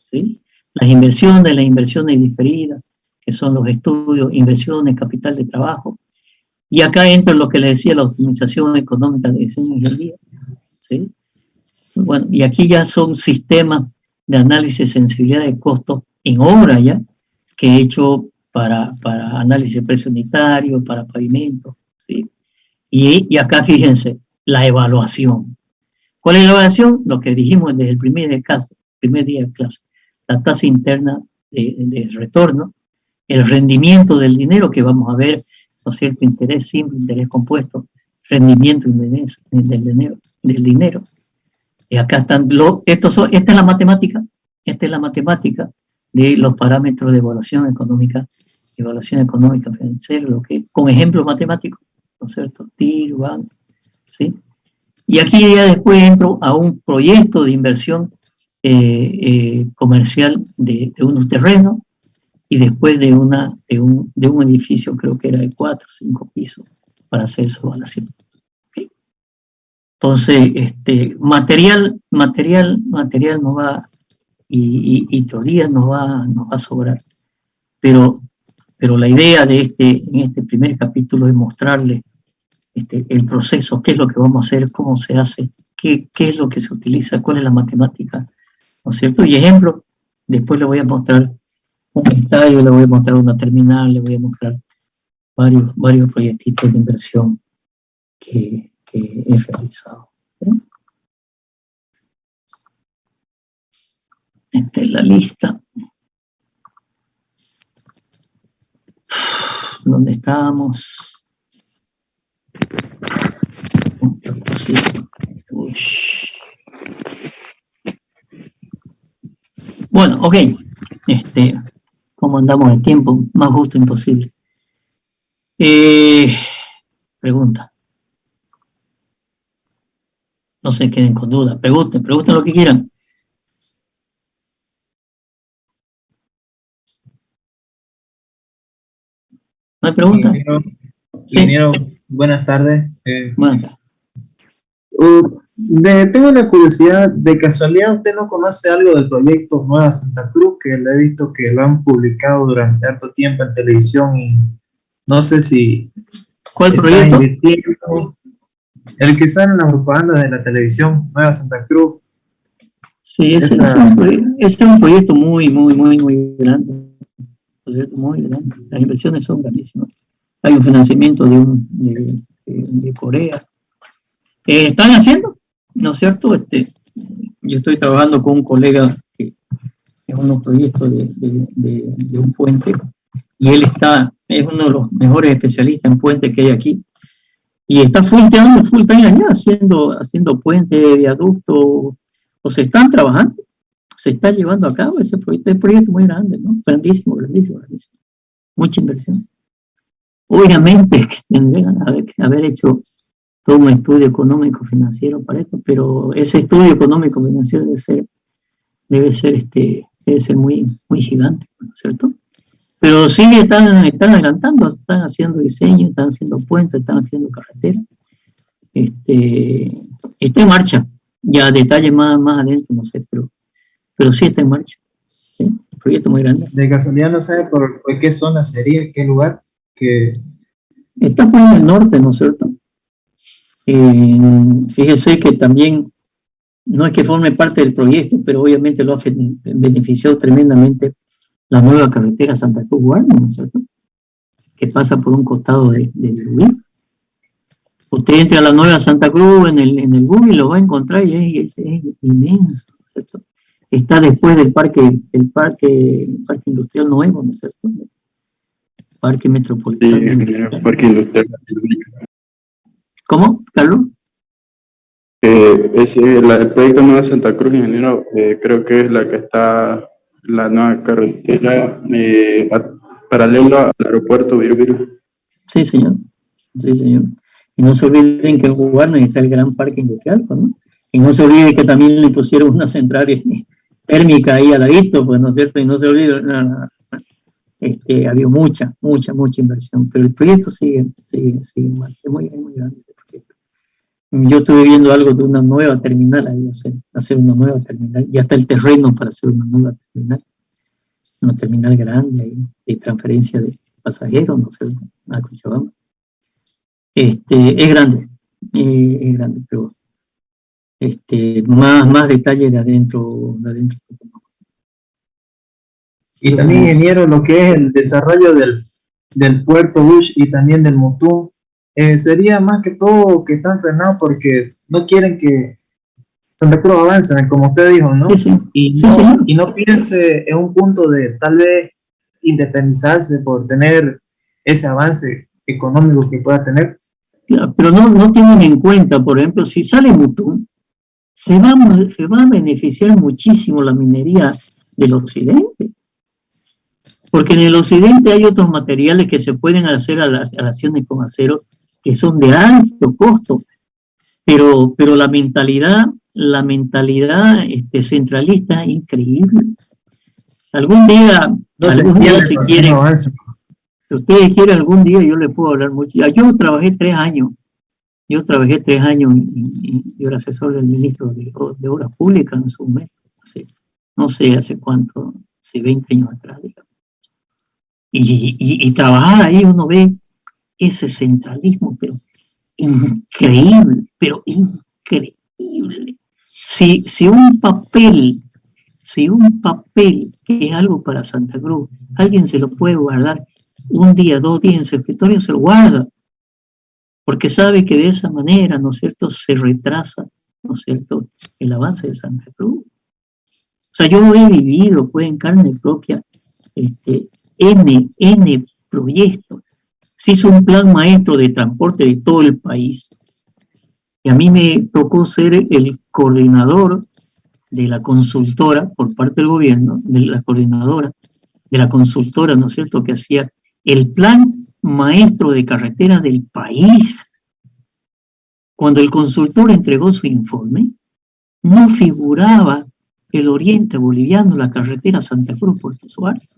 A: ¿Sí? Las inversiones diferidas, que son los estudios, inversiones, capital de trabajo. Y acá entra lo que les decía, la optimización económica de diseño y ingeniería. ¿Sí? Bueno, y aquí ya son sistemas de análisis de sensibilidad de costos en obra ya, que he hecho para análisis de precio unitario, para pavimento, ¿sí? Y acá fíjense, la evaluación. ¿Cuál es la evaluación? Lo que dijimos desde el primer día de clase. La tasa interna de retorno, el rendimiento del dinero, que vamos a ver, ¿no es cierto? Interés simple, interés compuesto, rendimiento del dinero. Y acá están, esta es la matemática de los parámetros de evaluación económica financiera, con ejemplos matemáticos, ¿no es cierto? TIR, banco, ¿sí? Y aquí ya después entro a un proyecto de inversión comercial de unos terrenos y después de un edificio, creo que era de 4 o 5 pisos, para hacer su evaluación. ¿Okay? Entonces, material no va, y teoría nos va a sobrar. Pero la idea en este primer capítulo es mostrarles el proceso, qué es lo que vamos a hacer, cómo se hace, qué es lo que se utiliza, cuál es la matemática, ¿no es cierto? Y ejemplo, después le voy a mostrar un estadio, le voy a mostrar una terminal, le voy a mostrar varios proyectitos de inversión que he realizado. ¿Sí? Esta es la lista. ¿Dónde estamos? Bueno, ok. ¿Cómo andamos de tiempo? Más justo imposible. Pregunta. No se queden con dudas. Pregunten lo que quieran. ¿No hay preguntas?
H: Ingeniero, buenas tardes.
A: Buenas tardes.
H: Tengo la curiosidad, de casualidad usted no conoce algo del proyecto Nueva Santa Cruz, que le he visto que lo han publicado durante tanto tiempo en televisión y no sé si...
A: ¿Cuál proyecto?
H: El que sale en las propagandas de la televisión, Nueva Santa Cruz.
A: Sí, ese es un proyecto muy grande. Muy grande. Las inversiones son grandísimas. Hay un financiamiento de Corea. Están haciendo, ¿no es cierto? Yo estoy trabajando con un colega que es unos proyectos de un puente, y él es uno de los mejores especialistas en puentes que hay aquí. Y está full time allá, haciendo puentes, viaductos, o se están trabajando, se está llevando a cabo ese proyecto. Es un proyecto muy grande, ¿no? Grandísimo. Mucha inversión. Obviamente que tendrían que haber hecho todo un estudio económico financiero para esto, pero ese estudio económico financiero debe ser muy, muy gigante, ¿no es cierto? Pero sí están adelantando, están haciendo diseño, están haciendo puentes, están haciendo carreteras. Está en marcha. Ya detalles más adentro, no sé, pero sí está en marcha. ¿Sí? Un proyecto muy grande.
H: De casualidad no sabe por qué zona sería, qué lugar.
A: Está por el norte, ¿no es cierto? Fíjese que también, no es que forme parte del proyecto, pero obviamente lo ha beneficiado tremendamente la nueva carretera Santa Cruz-Guarne, ¿no es cierto? Que pasa por un costado del Lubí. Usted entra a la nueva Santa Cruz en el bus y lo va a encontrar y es inmenso, ¿no es cierto? Está después del parque industrial nuevo, ¿no es cierto? Parque metropolitano.
C: Sí, parque industrial.
A: ¿Cómo, Carlos?
C: El proyecto Nueva Santa Cruz, ingeniero, creo que es la que está la nueva carretera paralelo al aeropuerto Viru.
A: Sí, señor. Y no se olviden que en Guarne está el gran parque industrial, ¿no? Y no se olvide que también le pusieron una central térmica ahí al ladito, pues, ¿no es cierto? Y no se olvide, había mucha inversión, pero el proyecto sigue en marcha, es muy grande el proyecto. Yo estuve viendo algo de una nueva terminal ahí, hacer una nueva terminal, ya está el terreno para hacer una nueva terminal grande ahí, de transferencia de pasajeros, no sé, a Cochabamba. Es grande, pero más detalles de adentro.
H: Y también, ingeniero, lo que es el desarrollo del puerto Bush y también del Mutum, sería más que todo que están frenados porque no quieren que Santa Cruz avance, como usted dijo, ¿no?
A: Sí.
H: Y no piense en un punto de tal vez independizarse por tener ese avance económico que pueda tener.
A: Claro, pero no tienen en cuenta, por ejemplo, si sale Mutum, se va a beneficiar muchísimo la minería del occidente. Porque en el occidente hay otros materiales que se pueden hacer aleaciones con acero que son de alto costo, pero la mentalidad centralista es increíble. Algún día si quieren, si ustedes quieren, algún día yo les puedo hablar mucho. Yo trabajé 3 años. Yo era asesor del ministro de Obras Públicas en su momento, no sé hace cuánto, hace 20 años atrás, digamos. Y trabajar ahí uno ve ese centralismo, pero increíble. Si un papel que es algo para Santa Cruz, alguien se lo puede guardar 1 día, 2 días en su escritorio, se lo guarda, porque sabe que de esa manera, ¿no es cierto?, se retrasa, ¿no es cierto?, el avance de Santa Cruz. O sea, yo he vivido, pues, en carne propia, N proyectos. Se hizo un plan maestro de transporte de todo el país. Y a mí me tocó ser el coordinador de la consultora, por parte del gobierno, de la coordinadora, de la consultora, ¿no es cierto?, que hacía el plan maestro de carreteras del país. Cuando el consultor entregó su informe, no figuraba el oriente boliviano, la carretera Santa Cruz-Puerto Suárez.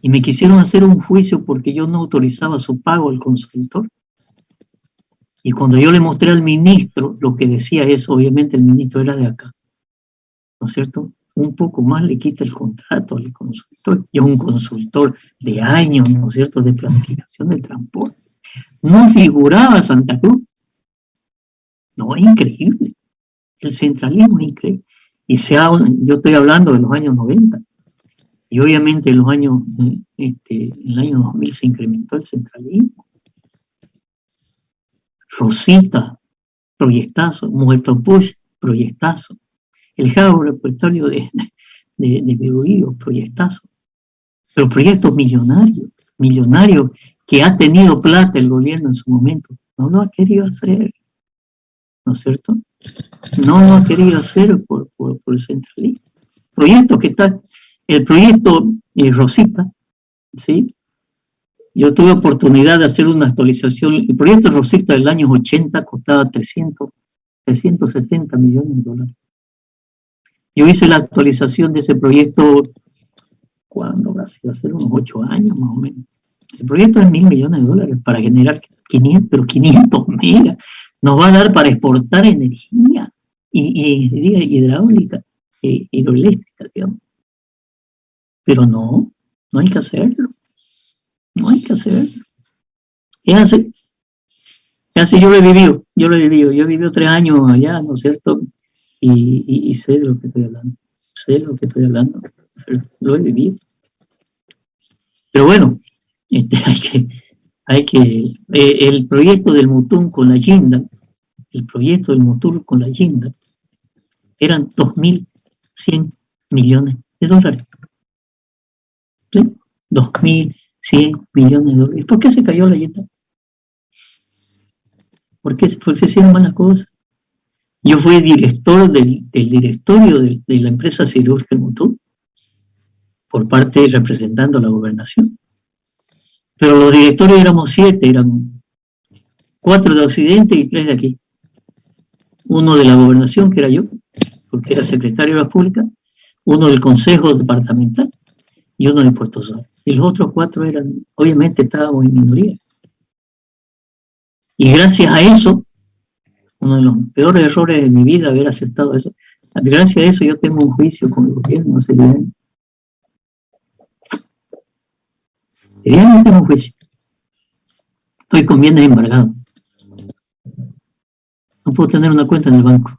A: Y me quisieron hacer un juicio porque yo no autorizaba su pago al consultor. Y cuando yo le mostré al ministro lo que decía eso, obviamente el ministro era de acá, ¿no es cierto? Un poco más le quita el contrato al consultor, y es un consultor de años, ¿no es cierto?, de planificación del transporte. No figuraba Santa Cruz. No, es increíble. El centralismo es increíble. Yo estoy hablando de los años 90. Y obviamente en el año 2000 se incrementó el centralismo. Rosita, proyectazo. Muerto Bush, proyectazo. El hub aeroportuario de Perugío, proyectazo. pero proyectos millonarios que ha tenido plata el gobierno en su momento, no lo ha querido hacer, ¿no es cierto? No lo ha querido hacer por el centralismo. Proyectos que están, el proyecto Rosita, ¿sí? Yo tuve oportunidad de hacer una actualización. El proyecto Rosita del año 80 costaba 370 millones de dólares. Yo hice la actualización de ese proyecto, ¿cuándo? Va a ser unos 8 años más o menos. Ese proyecto es 1.000 millones de dólares para generar 500 megas. Nos va a dar para exportar energía hidráulica, hidroeléctrica, digamos. Pero no hay que hacerlo. No hay que hacerlo. Es así. Yo lo he vivido. Yo he vivido 3 años allá, ¿no es cierto? Y sé de lo que estoy hablando. Lo he vivido. Pero bueno, el proyecto del Mutum con la Yinda, eran 2.100 millones de dólares. ¿Sí? 2.100 millones de dólares. ¿Por qué se cayó la Yinda? Porque se hicieron malas cosas. Yo fui director del directorio de la empresa siderúrgica del Mutum, por parte representando a la gobernación. Pero los directores éramos 7, eran 4 de Occidente y 3 de aquí. Uno de la gobernación, que era yo, porque era secretario de la Pública, uno del Consejo Departamental y uno de Puerto Sol. Y los otros 4 eran, obviamente estábamos en minoría. Y gracias a eso, uno de los peores errores de mi vida, haber aceptado eso, gracias a eso yo tengo un juicio con el gobierno hace 10 años. No tengo juicio. Estoy con bienes embargados. No puedo tener una cuenta en el banco.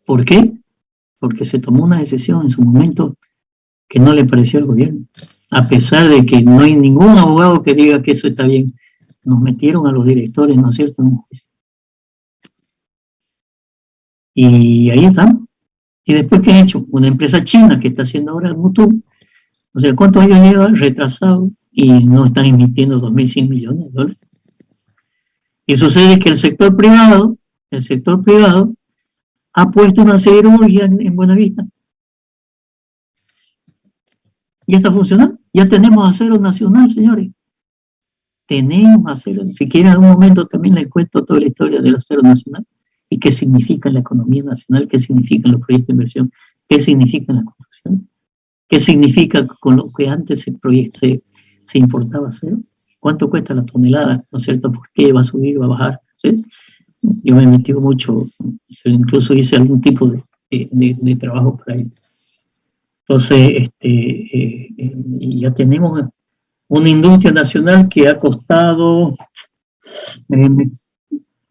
A: ¿Por qué? Porque se tomó una decisión en su momento que no le pareció al gobierno. A pesar de que no hay ningún abogado que diga que eso está bien. Nos metieron a los directores, ¿no es cierto?, en un juicio. Y ahí estamos. Y después, ¿qué han hecho? Una empresa china que está haciendo ahora el Mutum. O sea, ¿cuántos años lleva retrasado y no están invirtiendo 2.100 millones de dólares? Y sucede que el sector privado ha puesto una siderurgia en Buenavista. Ya está funcionando. Ya tenemos acero nacional, señores. Tenemos acero. Si quieren, en algún momento también les cuento toda la historia del acero nacional y qué significa en la economía nacional, qué significa en los proyectos de inversión, qué significa en la construcción. ¿Qué significa con lo que antes se importaba acero? ¿Cuánto cuesta la tonelada? ¿No es cierto? ¿Por qué va a subir, va a bajar? ¿Sí? Yo me he metido mucho, incluso hice algún tipo de trabajo por ahí. Entonces, ya tenemos una industria nacional que ha costado,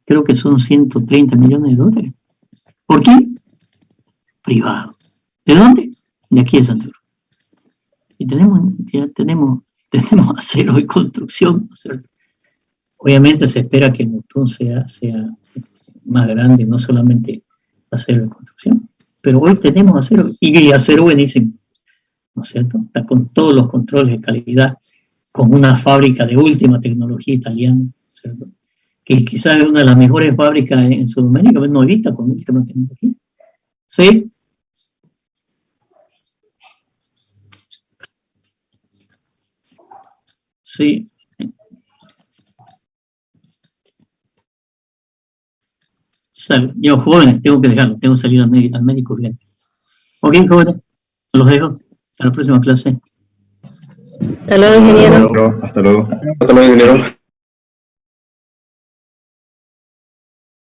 A: creo que son 130 millones de dólares. ¿Por qué? Privado. ¿De dónde? De aquí de Santa Cruz. Y ya tenemos acero y construcción, ¿no es cierto? Obviamente se espera que el Mutum sea más grande, no solamente acero y construcción, pero hoy tenemos acero, y acero buenísimo, ¿no es cierto? Está con todos los controles de calidad, con una fábrica de última tecnología italiana, ¿no es cierto? Que quizás es una de las mejores fábricas en Sudamérica, no he visto con última tecnología. ¿Sí? Sí. Yo, jóvenes, tengo que dejarlo, tengo que salir al médico urgente. Ok, jóvenes, los dejo. Hasta la próxima clase.
B: Hasta luego, ingeniero.
D: Hasta luego, ingeniero.